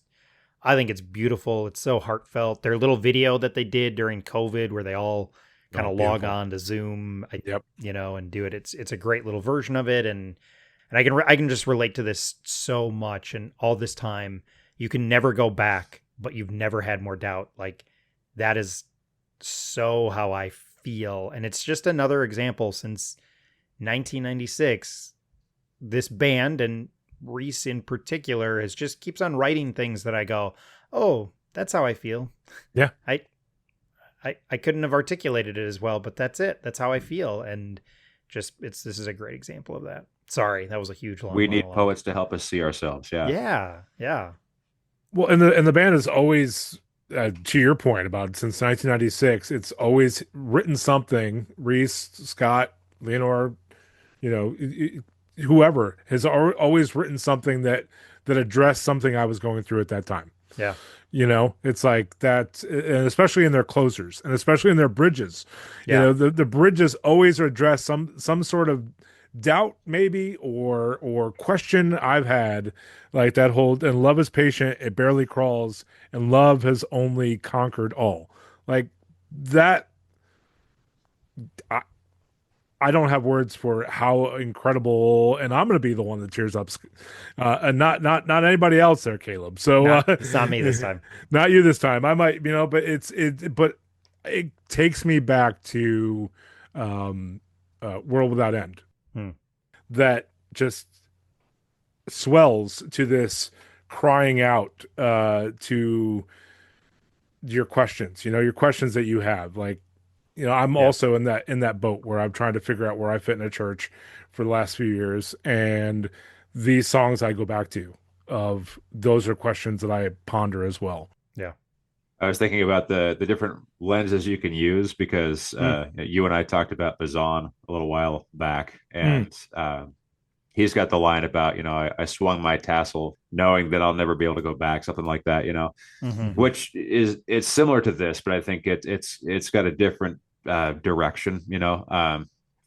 I think it's beautiful. It's so heartfelt. Their little video that they did during COVID, where they all kind of log on to Zoom, and do it. It's a great little version of it. And I can just relate to this so much. And all this time, you can never go back, but you've never had more doubt. Like, that is so how I feel. And it's just another example since 1996, this band, and Reese in particular, keeps on writing things that I go, oh, that's how I feel. Yeah. I couldn't have articulated it as well, but that's it. That's how I feel. And this is a great example of that. Sorry, that was a huge long. We need poets to help us see ourselves. Yeah. Yeah. Well, and the band is always, to your point about since 1996, it's always written something. Reese, Scott, Leonore, whoever has always written something that addressed something I was going through at that time. Yeah. It's like that, and especially in their closers, and especially in their bridges. Yeah. The bridges always address some sort of doubt, maybe, or question I've had, like that whole, and love is patient, it barely crawls, and love has only conquered all. Like that, I don't have words for how incredible, and I'm going to be the one that tears up, and not anybody else there, Caleb. So it's not me this time. Not you this time. I might, but but it takes me back to World Without End. That just swells to this crying out to your questions. Your questions that you have, like. I'm also in that boat where I'm trying to figure out where I fit in a church for the last few years. And these songs I go back to, those are questions that I ponder as well. Yeah. I was thinking about the different lenses you can use, because you and I talked about Bazan a little while back, and he's got the line about, I swung my tassel knowing that I'll never be able to go back, something like that, which it's similar to this, but I think it's got a different direction.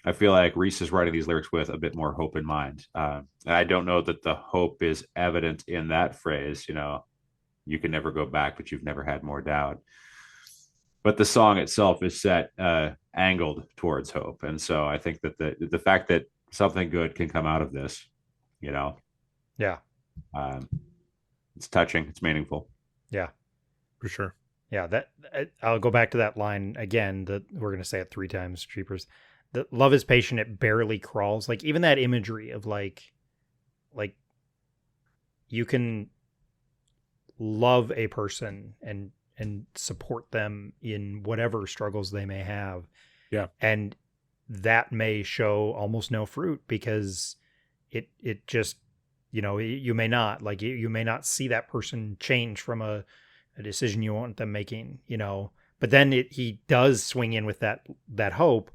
I feel like Reese is writing these lyrics with a bit more hope in mind. And I don't know that the hope is evident in that phrase, you can never go back, but you've never had more doubt. But the song itself is set angled towards hope. And so I think that the fact that something good can come out of this, yeah, it's touching, it's meaningful. Yeah, for sure. Yeah, that I'll go back to that line again, that we're going to say it 3 times, Cheapers. The love is patient, it barely crawls. Like, even that imagery of like you can love a person and support them in whatever struggles they may have. Yeah. And that may show almost no fruit, because it just, you may not, like, you may not see that person change from a decision you want them making, but then he does swing in with that hope,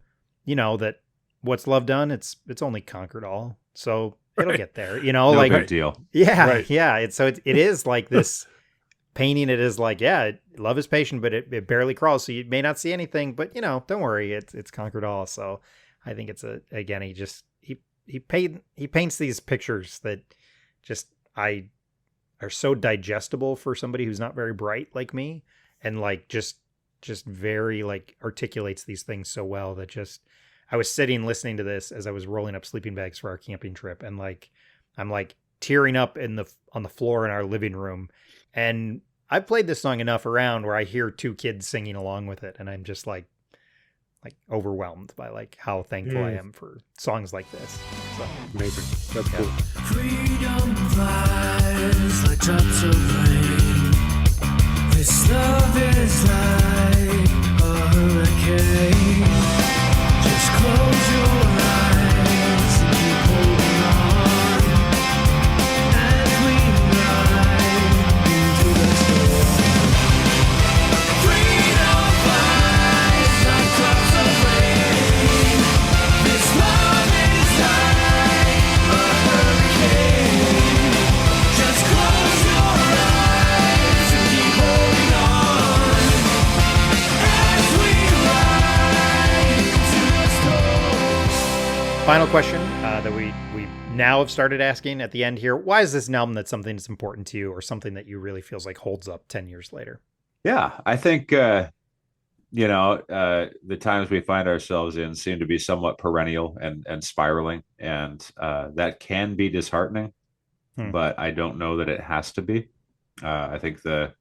that what's love done? It's only conquered all. So it'll get there, no like big deal. Yeah. Right. Yeah. It is like this painting it as like, love is patient, but it barely crawls. So you may not see anything, but don't worry. It's conquered all. So I think it's he paints these pictures that just are so digestible for somebody who's not very bright like me, and like just very like articulates these things so well that just, I was sitting listening to this as I was rolling up sleeping bags for our camping trip, and like I'm like tearing up on the floor in our living room. And I've played this song enough around where I hear two kids singing along with it, and I'm just like overwhelmed by like how thankful I am for songs like this. So Amazing. That's cool. Freedom flies like drops of rain. This love is like a hurricane. Just close your eyes and keep holding on as we ride into the storm. Freedom flies like drops of rain. This love is like a hurricane. Just close your eyes and keep holding on as we ride into the storm. final question that we now have started asking at the end here. Why is this an album that's something that's important to you, or something that you really feels like holds up 10 years later? Yeah, I think, the times we find ourselves in seem to be somewhat perennial and spiraling. And that can be disheartening, but I don't know that it has to be. I think the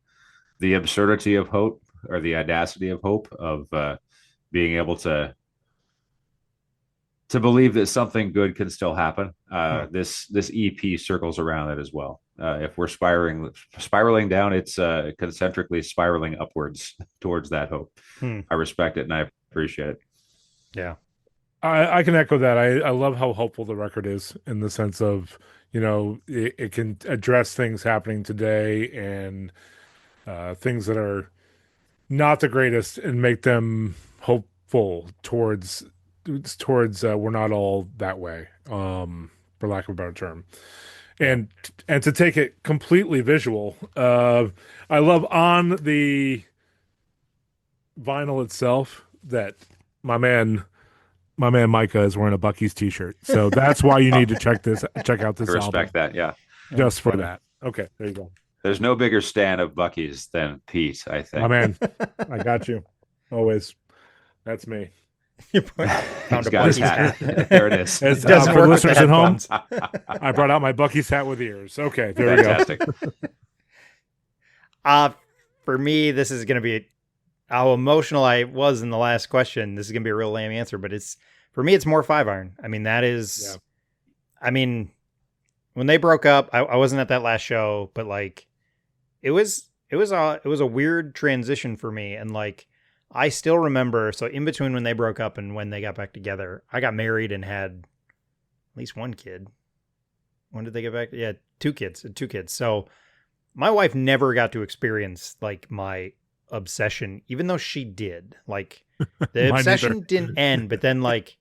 absurdity of hope, or the audacity of hope, of being able to believe that something good can still happen. This EP circles around it as well. If we're spiraling down, it's concentrically spiraling upwards towards that hope. I respect it and I appreciate it. Yeah. I can echo that. I love how hopeful the record is, in the sense of, it can address things happening today, and things that are not the greatest, and make them hopeful towards we're not all that way, for lack of a better term. And to take it completely visual, I love on the vinyl itself that my man Micah is wearing a Buc-ee's t-shirt. So that's why you need to check out this I respect album. that, yeah. Just for that. Okay, there you go. There's no bigger stan of Buc-ee's than Pete, I think. My man, I got you. Always. That's me. Found He's a got his Buc-ee's hat. hat. There it is. As, Doesn't for work with the listeners at home, headphones. I brought out my Buc-ee's hat with ears. Okay, there Fantastic. we go. For me, this is going to be how emotional I was in the last question. This is going to be a real lame answer, but for me, it's more 5-iron. I mean, that is, Yeah. I mean, when they broke up, I wasn't at that last show, but like, it was a weird transition for me. And like, I still remember, so in between when they broke up and when they got back together, I got married and had at least one kid. When did they get back? Yeah, two kids. So my wife never got to experience like my obsession, even though she did. Like the obsession didn't end, but then like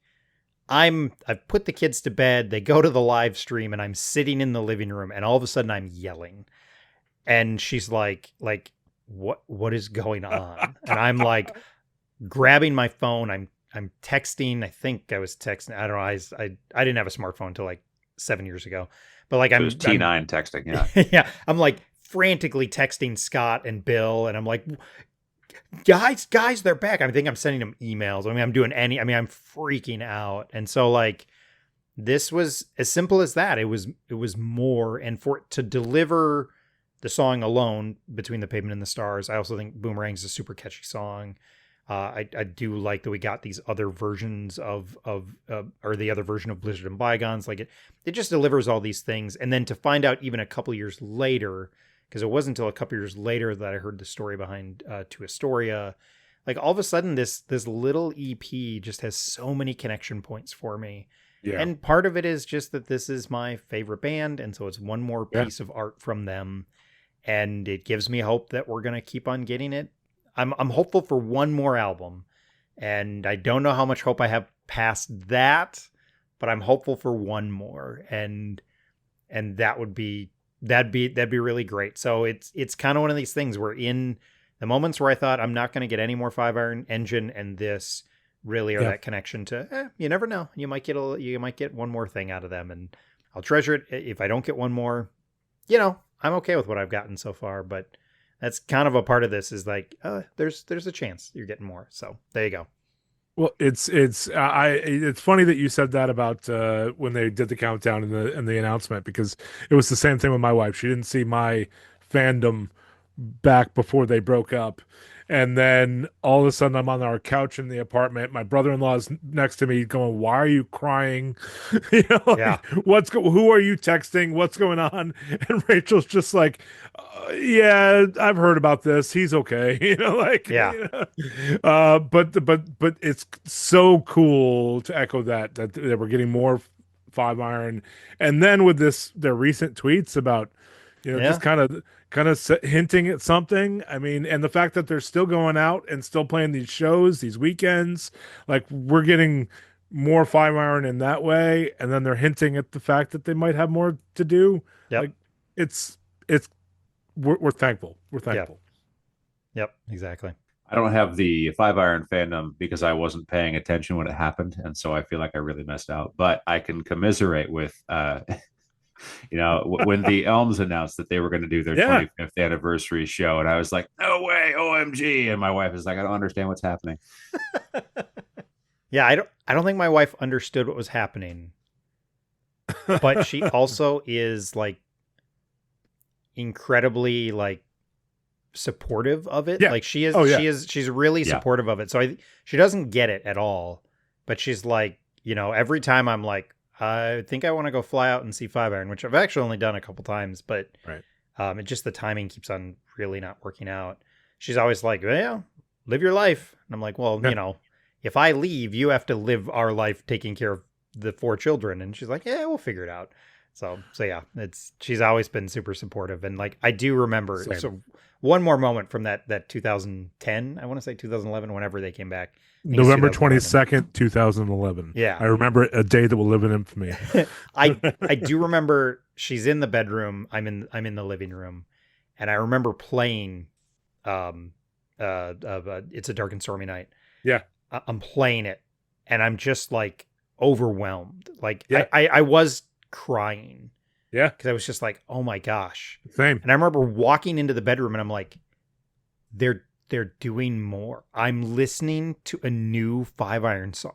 I've put the kids to bed, they go to the live stream, and I'm sitting in the living room, and all of a sudden I'm yelling. And she's like, what is going on? And I'm like grabbing my phone. I'm texting. I think I was texting. I don't know. I didn't have a smartphone until like 7 years ago, but like It was T9 texting. Yeah. yeah. I'm like frantically texting Scott and Bill. And I'm like, guys, they're back. I think I'm sending them emails. I'm freaking out. And so like, this was as simple as that. It was more, and for it to deliver the song alone, Between the Pavement and the Stars, I also think Boomerang's a super catchy song. I do like that we got these other versions or the other version of Blizzard and Bygones. Like it just delivers all these things. And then to find out even a couple years later, because it wasn't until a couple years later that I heard the story behind To Astoria, like all of a sudden this little EP just has so many connection points for me. Yeah. And part of it is just that this is my favorite band. And so it's one more piece of art from them. And it gives me hope that we're going to keep on getting it. I'm hopeful for one more album, and I don't know how much hope I have past that, but I'm hopeful for one more, and that'd be really great. So it's kind of one of these things where in the moments where I thought I'm not going to get any more 5-iron, Engine and this really are that connection to you never know, you might get one more thing out of them, and I'll treasure it. If I don't get one more, I'm okay with what I've gotten so far, but that's kind of a part of this is like, there's a chance you're getting more. So there you go. Well, it's funny that you said that about when they did the countdown and the announcement, because it was the same thing with my wife. She didn't see my fandom back before they broke up. And then all of a sudden I'm on our couch in the apartment. My brother-in-law's next to me going, "Why are you crying?" Yeah. Who are you texting? What's going on? And Rachel's just like, yeah, I've heard about this. He's okay. Yeah. But it's so cool to echo that we're getting more five iron. And then with their recent tweets about, just kind of hinting at something. I mean, and the fact that they're still going out and still playing these shows, these weekends, like we're getting more five iron in that way. And then they're hinting at the fact that they might have more to do. Yep. Like we're thankful. We're thankful. Yep, exactly. I don't have the five iron fandom because I wasn't paying attention when it happened. And so I feel like I really messed out, but I can commiserate with, when the Elms announced that they were going to do their 25th anniversary show, and I was like, no way, OMG. And my wife is like, I don't understand what's happening. Yeah, I don't think my wife understood what was happening. But she also is like incredibly like supportive of it. Yeah. Like she is, she's really Yeah. supportive of it. So she doesn't get it at all, but she's like, every time I'm like, I think I want to go fly out and see five iron, which I've actually only done a couple times, but it just, the timing keeps on really not working out. She's always like, well, live your life. And I'm like, well, if I leave, you have to live our life taking care of the 4 children. And she's like, yeah, we'll figure it out. So yeah, she's always been super supportive. And like, I do remember, so one more moment from that 2010, I want to say 2011, whenever they came back. November 22nd, 2011. Yeah. I remember a day that will live in infamy. I do remember she's in the bedroom. I'm in the living room, and I remember playing It's a Dark and Stormy Night. Yeah. I'm playing it, and I'm just like overwhelmed. Like I was crying. Yeah. Because I was just like, oh my gosh. Same. And I remember walking into the bedroom and I'm like, they're doing more. I'm listening to a new five iron song.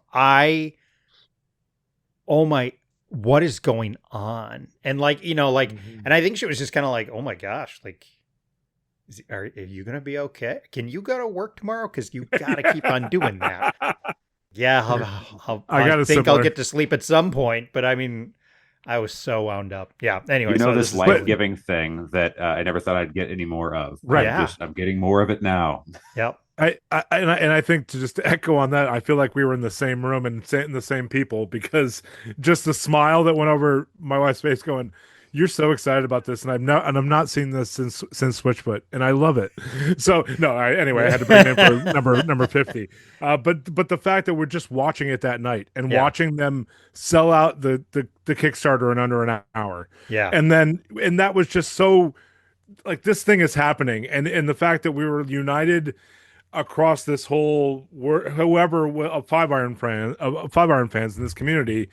What is going on? And like, and I think she was just kind of like, oh my gosh, like, are you going to be okay? Can you go to work tomorrow? Because you got to keep on doing that. Yeah. I think I'll get to sleep at some point, but I mean, I was so wound up. Yeah. Anyway, this life-giving thing that I never thought I'd get any more of. Right. I'm getting more of it now. Yep. I think to just echo on that, I feel like we were in the same room and the same people, because just the smile that went over my wife's face going, "You're so excited about this," and I'm not seeing this since Switchfoot, and I love it. So anyway, I had to bring it in for number 50. But the fact that we're just watching it that night and watching them sell out the Kickstarter in under an hour, and that was just so like, this thing is happening, and the fact that we were united across this whole five iron fans in this community.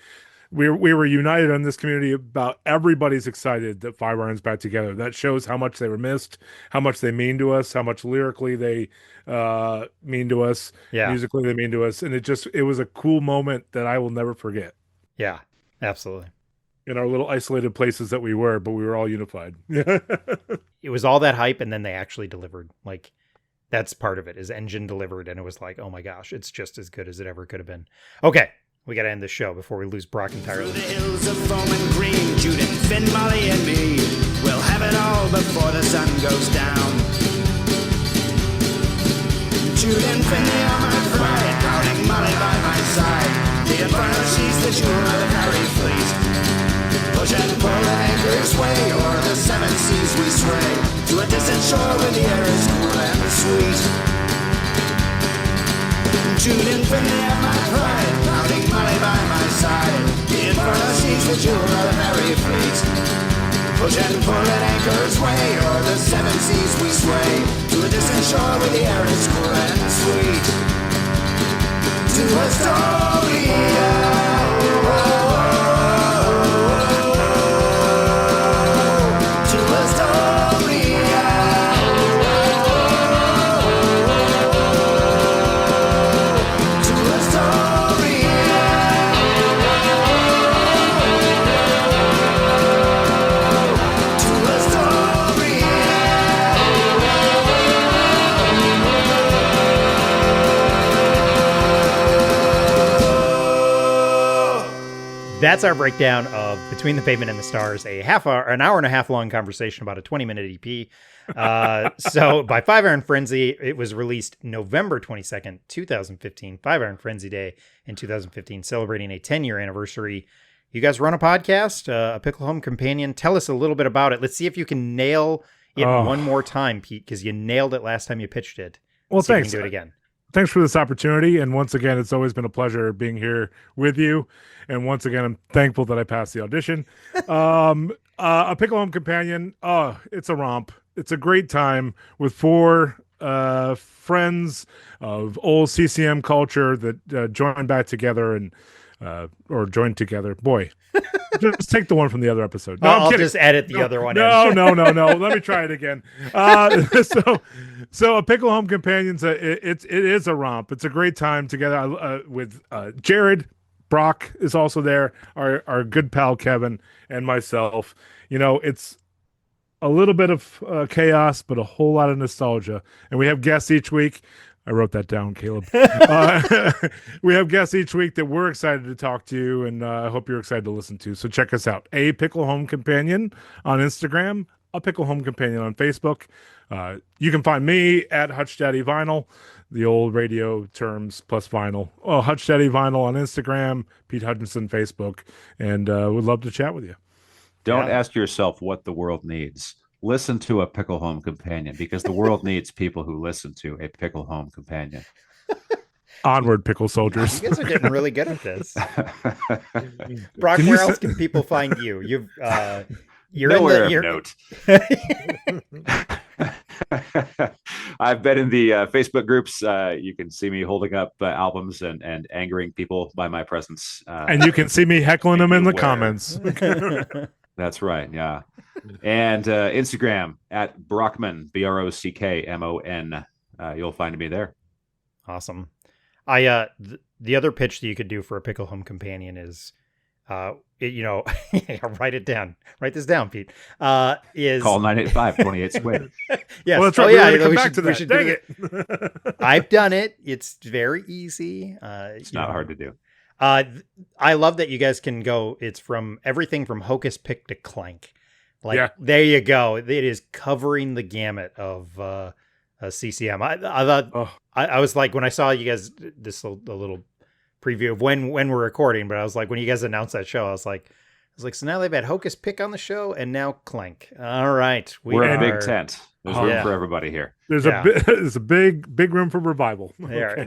We were united in this community about everybody's excited that five iron's back together. That shows how much they were missed, how much they mean to us, how much lyrically they mean to us, musically they mean to us, and it was a cool moment that I will never forget. Yeah, absolutely. In our little isolated places that we were, but we were all unified. It was all that hype, and then they actually delivered. Like, that's part of it, is Engine delivered, and it was like, oh my gosh, it's just as good as it ever could have been. Okay. We got to end the show before we lose Brock entirely. Through the hills of foam and green, Jude and Finn, Molly and me, we'll have it all before the sun goes down. Jude and Finn, they are my pride, pouting Molly by my side. The Inferno, she's the jewel of the Harry fleet. Push and pull and anchors weigh, o'er the 7 seas we sway, to a distant shore where the air is cool and sweet. Jude and Finn, they are my pride, pouting Molly by my side. The Inferno, she's the jewel of the merry fleet. Push and pull and anchors weigh, o'er the 7 seas we sway, to a distant shore where the air is cool and sweet. To Astoria. To Astoria. That's our breakdown of Between the Pavement and the Stars, an hour and a half long conversation about a 20-minute EP. So by Five Iron Frenzy, it was released November 22nd, 2015, Five Iron Frenzy Day in 2015, celebrating a 10-year anniversary. You guys run a podcast, a Pickle Home Companion. Tell us a little bit about it. Let's see if you can nail it one more time, Pete, because you nailed it last time you pitched it. Well, thanks. Do it again. Thanks for this opportunity. And once again, it's always been a pleasure being here with you. And once again, I'm thankful that I passed the audition. A Pickle Home Companion. Oh, it's a romp. It's a great time with four friends of old CCM culture that joined back together and or joined together. Boy, just take the one from the other episode. No, I'll just edit the other one. No. Let me try it again. So a Pickle Home Companions, it is a romp. It's a great time together with Jared. Brock is also there, our good pal Kevin, and myself. You know, it's a little bit of chaos, but a whole lot of nostalgia. And we have guests each week. I wrote that down, Caleb. We have guests each week that we're excited to talk to, and I hope you're excited to listen to. So check us out. A Pickle Home Companion on Instagram, a Pickle Home Companion on Facebook. You can find me at Hutch Daddy Vinyl, the old radio terms plus vinyl. Oh, Hutch Daddy Vinyl on Instagram, Pete Hutchinson Facebook, and would love to chat with you. Don't ask yourself what the world needs. Listen to a Pickle Home Companion, because the world needs people who listen to a Pickle Home Companion. Onward, pickle soldiers. You guys are getting really good at this. Brock, where else can people find you? You're nowhere of note. I've been in the Facebook groups. You can see me holding up albums and angering people by my presence. And you can see me heckling them in the comments. That's right. Yeah. And Instagram at Brockman, BrockMon. You'll find me there. Awesome. The other pitch that you could do for a Pickle Home Companion is, write it down. Write this down, Pete. Is call 985-28 squared. Yes. Well, that's right. Yeah. Come back to that. Dang it. I've done it. It's very easy. It's not hard to do. I love that you guys can go. It's from everything from Hocus Pick to Clank. There you go. It is covering the gamut of CCM. I thought I was like, when I saw you guys, a little preview of when we're recording, but I was like, when you guys announced that show, I was like, so now they've had Hocus Pick on the show and now Clank. All right, we're a big tent. There's room for everybody here. There's a big room for revival. They are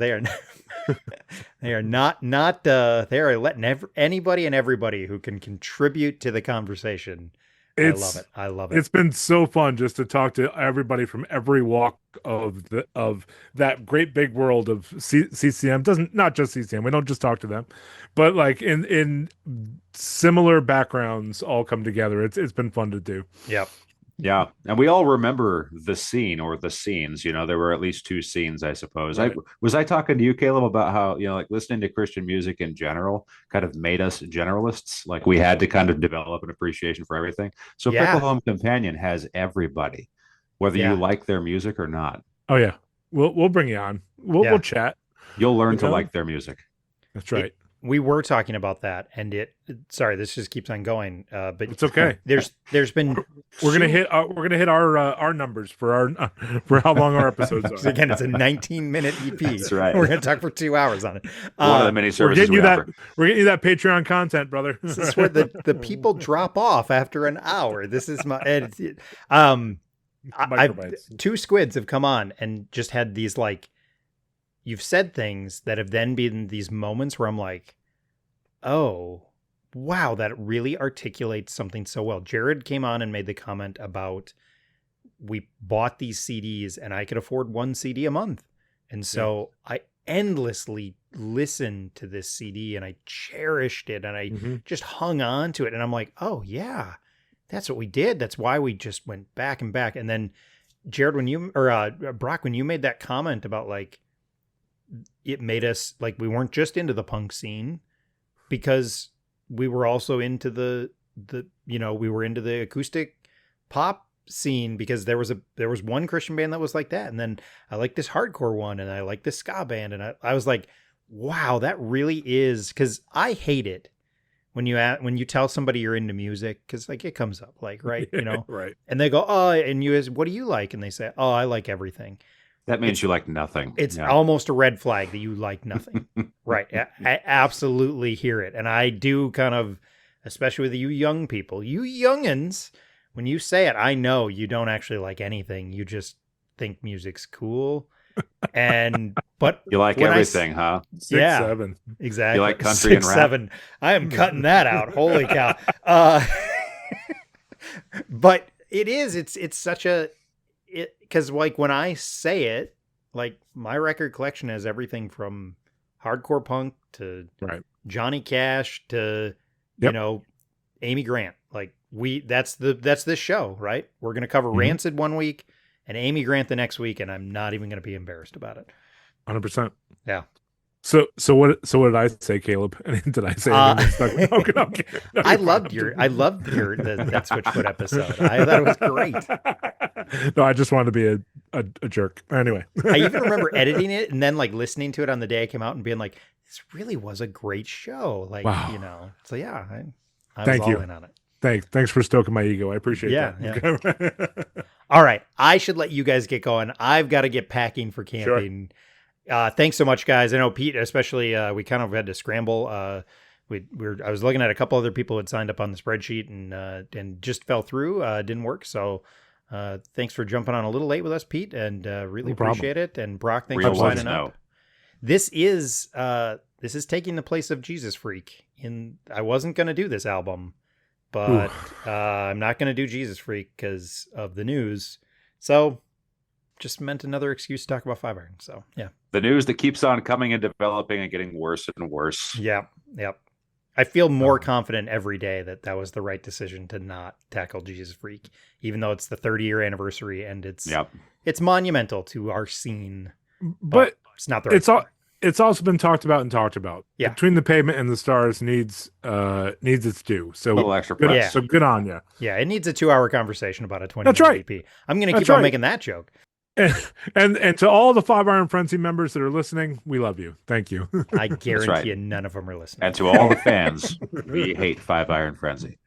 they are letting anybody and everybody who can contribute to the conversation. I love it. It's been so fun just to talk to everybody from every walk of that great big world of CCM. Not just CCM. We don't just talk to them, but like in similar backgrounds all come together. It's been fun to do. Yep. Yeah. And we all remember the scene or the scenes. There were at least two scenes, I suppose. Right. Was I talking to you, Caleb, about how, listening to Christian music in general kind of made us generalists? Like we had to kind of develop an appreciation for everything. So Pickle Home Companion has everybody, whether you like their music or not. Oh, yeah. We'll bring you on. We'll chat. You'll learn to like their music. That's right. We were talking about that, and this just keeps on going. But it's okay. There's been we're gonna hit our numbers for how long our episodes are. Again, it's a 19-minute EP. That's right. We're gonna talk for 2 hours on it. One of the many services we're getting you that Patreon content, brother. This is where the people drop off after an hour. This is my two squids have come on and just had these you've said things that have then been these moments where I'm like, oh, wow, that really articulates something so well. Jared came on and made the comment about we bought these CDs and I could afford one CD a month. And so I endlessly listened to this CD and I cherished it and I just hung on to it. And I'm like, oh, yeah, that's what we did. That's why we just went back and back. And then Jared, Brock, when you made that comment about it made us we weren't just into the punk scene because we were also into we were into the acoustic pop scene because there was one Christian band that was like that. And then I like this hardcore one and I like this ska band. And I was like, wow, that really is, because I hate it when you tell somebody you're into music, because like it comes up, like right, Right. and they go, oh, and you ask, what do you like? And they say, oh, I like everything. That means you like nothing. It's almost a red flag that you like nothing. Right. I absolutely hear it. And I do kind of, especially with you young people, you youngins, when you say it, I know you don't actually like anything. You just think music's cool. But you like everything, huh? 6, 7. Exactly. You like country 6, and rap? 7. I am cutting that out. Holy cow. But it's such a, because like when I say it, like my record collection has everything from hardcore punk to Johnny Cash to Amy Grant. Like that's this show, right? We're gonna cover Rancid one week and Amy Grant the next week, and I'm not even gonna be embarrassed about it. 100%. Yeah. So what did I say, Caleb? Did I say anything? Okay. No, I loved that Switchfoot episode. I thought it was great. No, I just wanted to be a jerk. Anyway. I even remember editing it and then like listening to it on the day I came out and being like, this really was a great show. Like, wow. So yeah, I was all in on it. Thanks for stoking my ego. I appreciate that. Yeah. All right. I should let you guys get going. I've got to get packing for camping. Sure. Thanks so much, guys. I know Pete, especially, we kind of had to scramble. I was looking at a couple other people who had signed up on the spreadsheet and just fell through. Didn't work. So thanks for jumping on a little late with us, Pete, and really appreciate it. And Brock, thanks for signing up. This is taking the place of Jesus Freak. I wasn't going to do this album, but I'm not going to do Jesus Freak because of the news. So just meant another excuse to talk about Five Iron. So yeah, the news that keeps on coming and developing and getting worse and worse. Yep. I feel more confident every day that was the right decision to not tackle Jesus Freak, even though it's the 30-year anniversary and it's monumental to our scene. But it's not the right. It's also been talked about. Yeah. Between the Pavement and the Stars needs its due. So a little extra. So good on you. Yeah, it needs a 2-hour conversation about a 20-minute EP. I'm going to keep on making that joke. And to all the Five Iron Frenzy members that are listening, we love you. Thank you. I guarantee you none of them are listening. And to all the fans, we hate Five Iron Frenzy.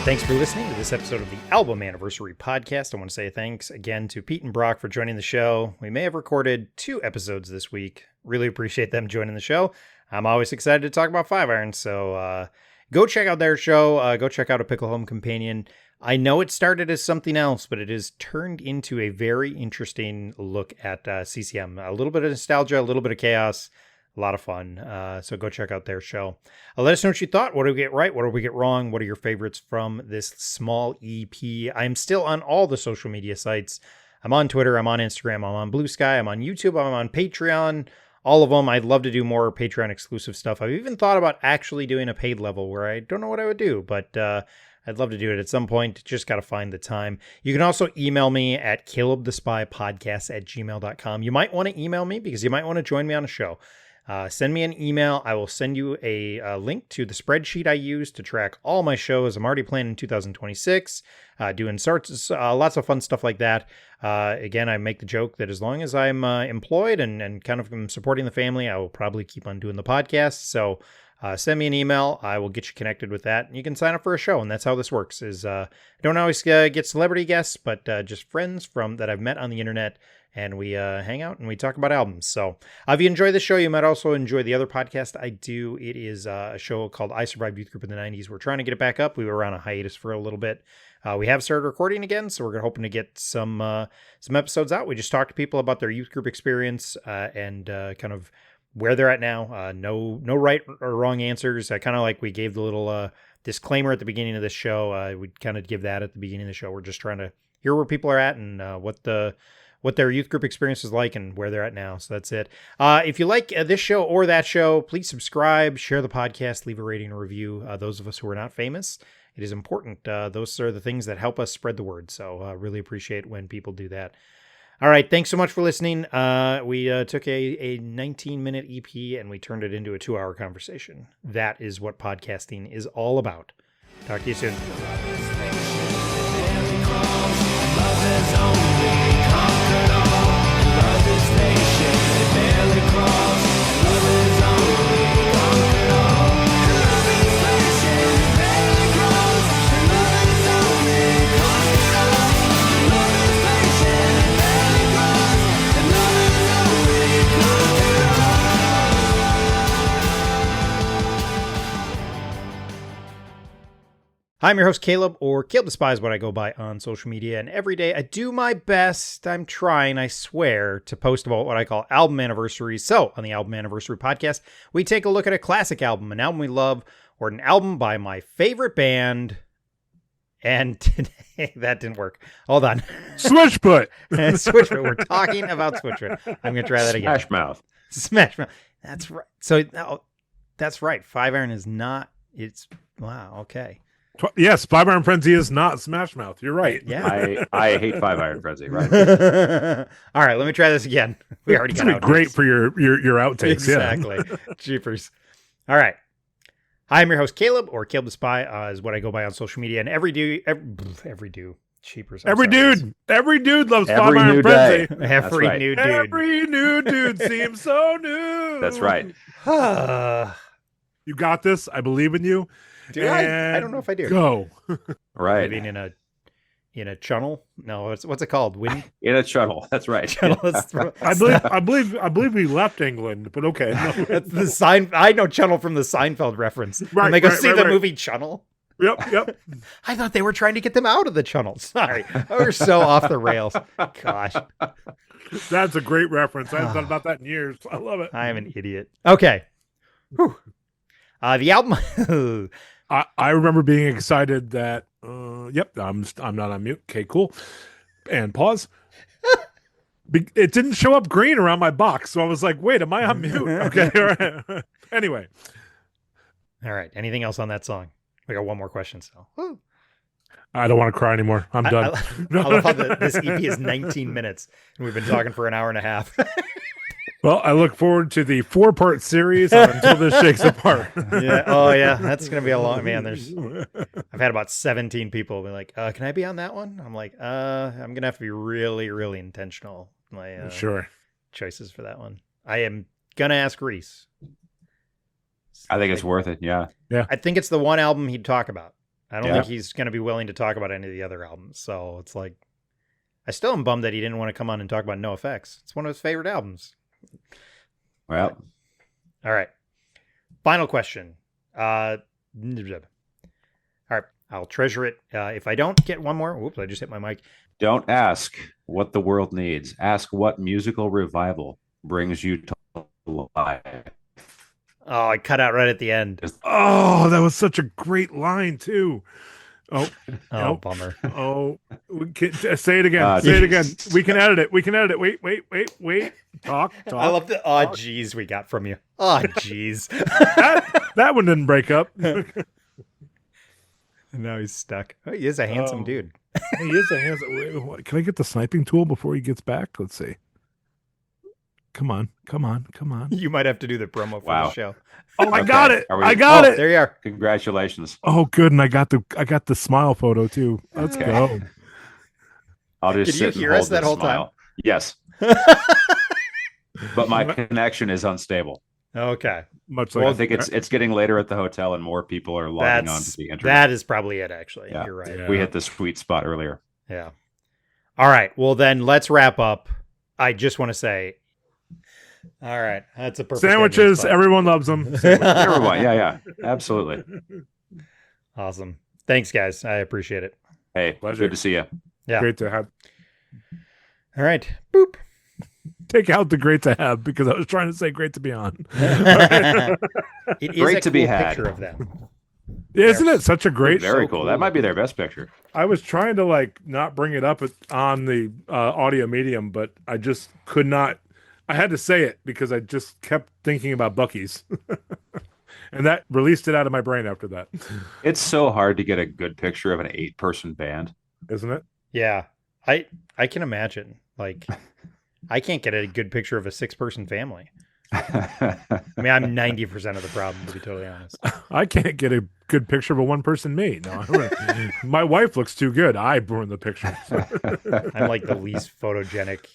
Thanks for listening to this episode of the Album Anniversary Podcast. I want to say thanks again to Pete and Brock for joining the show. We may have recorded 2 episodes this week. Really appreciate them joining the show. I'm always excited to talk about Five Iron, so go check out their show. Go check out A Pickle Home Companion. I know it started as something else, but it has turned into a very interesting look at CCM. A little bit of nostalgia, a little bit of chaos. A lot of fun. So go check out their show. Let us know what you thought. What did we get right? What did we get wrong? What are your favorites from this small EP? I'm still on all the social media sites. I'm on Twitter. I'm on Instagram. I'm on Blue Sky. I'm on YouTube. I'm on Patreon. All of them. I'd love to do more Patreon exclusive stuff. I've even thought about actually doing a paid level where I don't know what I would do, but I'd love to do it at some point. Just got to find the time. You can also email me at CalebTheSpypodcasts@gmail.com. You might want to email me because you might want to join me on a show. Send me an email. I will send you a link to the spreadsheet I use to track all my shows. I'm already planning 2026, doing lots of fun stuff like that. Again, I make the joke that as long as I'm employed and kind of supporting the family, I will probably keep on doing the podcast. So send me an email. I will get you connected with that. You can sign up for a show, and that's how this works. I don't always get celebrity guests, but just friends that I've met on the internet. And we hang out and we talk about albums. So if you enjoy the show, you might also enjoy the other podcast I do. It is a show called I Survived Youth Group in the 90s. We're trying to get it back up. We were on a hiatus for a little bit. We have started recording again, so we're hoping to get some episodes out. We just talk to people about their youth group experience and kind of where they're at now. No right or wrong answers. I kind of like we gave the little disclaimer at the beginning of the show. We'd kind of give that at the beginning of the show. We're just trying to hear where people are at and what their youth group experience is like and where they're at now. So that's it. If you like this show or that show, please subscribe, share the podcast, leave a rating and review. Those of us who are not famous, it is important. Those are the things that help us spread the word. So really appreciate when people do that. All right. Thanks so much for listening. We took a 19-minute EP and we turned it into a 2-hour conversation. That is what podcasting is all about. Talk to you soon. I'm your host, Caleb, or Caleb the Spy is what I go by on social media. And every day I do my best, I'm trying, I swear, to post about what I call album anniversaries. So on the Album Anniversary podcast, we take a look at a classic album, an album we love, or an album by my favorite band. And today, that didn't work. Hold on. Switchfoot. Switchfoot. We're talking about Switchfoot. I'm going to try that again. Smash Mouth. Smash Mouth. That's right. So, no, that's right. 5 Iron is not, it's, wow, okay. Yes, 5 Iron Frenzy is not Smash Mouth. You're right. Yeah. I hate 5 Iron Frenzy. Right. All right, let me try this again. We already got it. Great for your outtakes. Exactly. Yeah. Jeepers. All right. Hi, I'm your host, Caleb, or Caleb the Spy is what I go by on social media. And every dude. Jeepers. Every dude loves 5 Every Iron new Frenzy. day. Every right. new dude. Every new dude seems so new. That's right. You got this. I believe in you. Dude, I don't know if I do. Go. Right. Living in a channel? No, what's it called? Wind? In a channel. That's right. Channel. I believe we left England, but okay. No. That's the I know Channel from the Seinfeld reference. Right, When they go right, see right, the right. movie Channel. Yep. I thought they were trying to get them out of the channel. Sorry. We're so off the rails. Gosh. That's a great reference. I haven't thought about that in years. I love it. I am an idiot. Okay. Whew. The album. I remember being excited that yep, I'm not on mute. Okay, cool. And pause. It didn't show up green around my box, so I was like, "Wait, am I on mute?" Okay, all right. Anyway, all right. Anything else on that song? We got one more question still. Woo. I don't want to cry anymore. I'm done. I love how this EP is 19 minutes, and we've been talking for an hour and a half. Well, I look forward to the 4-part series on Until This Shakes Apart. Yeah. Oh, yeah. That's going to be a long, man. I've had about 17 people be like, can I be on that one? I'm like, I'm going to have to be really, really intentional. My Sure. choices for that one. I am going to ask Reese. I think it's worth it. Yeah. I think it's the one album he'd talk about. I don't think he's going to be willing to talk about any of the other albums. So it's like, I still am bummed that he didn't want to come on and talk about NoFX. It's one of his favorite albums. Well, all right. Final question. All right. I'll treasure it. If I don't get one more, whoops, I just hit my mic. don't ask what the world needs. Ask what musical revival brings you to life. Oh, I cut out right at the end. Oh, that was such a great line too. Oh, nope. Bummer. Oh, say it again. Say it again. We can edit it. Wait. Talk. I love the geez we got from you. Oh, geez. that one didn't break up. Now he's stuck. Oh, he is a handsome dude. He is a handsome. Wait, can I get the sniping tool before he gets back? Let's see. Come on. You might have to do the promo for the show. Oh, I got it. I got it. There you are. Congratulations. Oh, good. And I got the smile photo too. Let's go. I'll just Did you sit hear and us hold that the whole smile. time? Yes. But my connection is unstable. Okay. Much Well, like I think it's getting later at the hotel and more people are logging on to the internet. That is probably it, actually. Yeah. You're right. Yeah. We hit the sweet spot earlier. Yeah. All right. Well, then let's wrap up. I just want to say, all right, that's a perfect sandwiches. Everyone loves them. Everyone. Yeah. Absolutely. Awesome. Thanks, guys. I appreciate it. Hey, Pleasure. good to see you. Yeah. Great to have. All right. Boop. take out the great to have because I was trying to say great to be on. It is Great a to be cool had. picture of them. Isn't it such a great? Very so cool. cool. That might be their best picture. I was trying to not bring it up on the audio medium, but I just could not. I had to say it because I just kept thinking about Buc-ee's. And that released it out of my brain after that. It's so hard to get a good picture of an 8-person band. Isn't it? Yeah. I can imagine. Like, I can't get a good picture of a 6-person family. I mean, I'm 90% of the problem, to be totally honest. I can't get a good picture of a one-person me. No, my wife looks too good. I ruined the picture. So. I'm like the least photogenic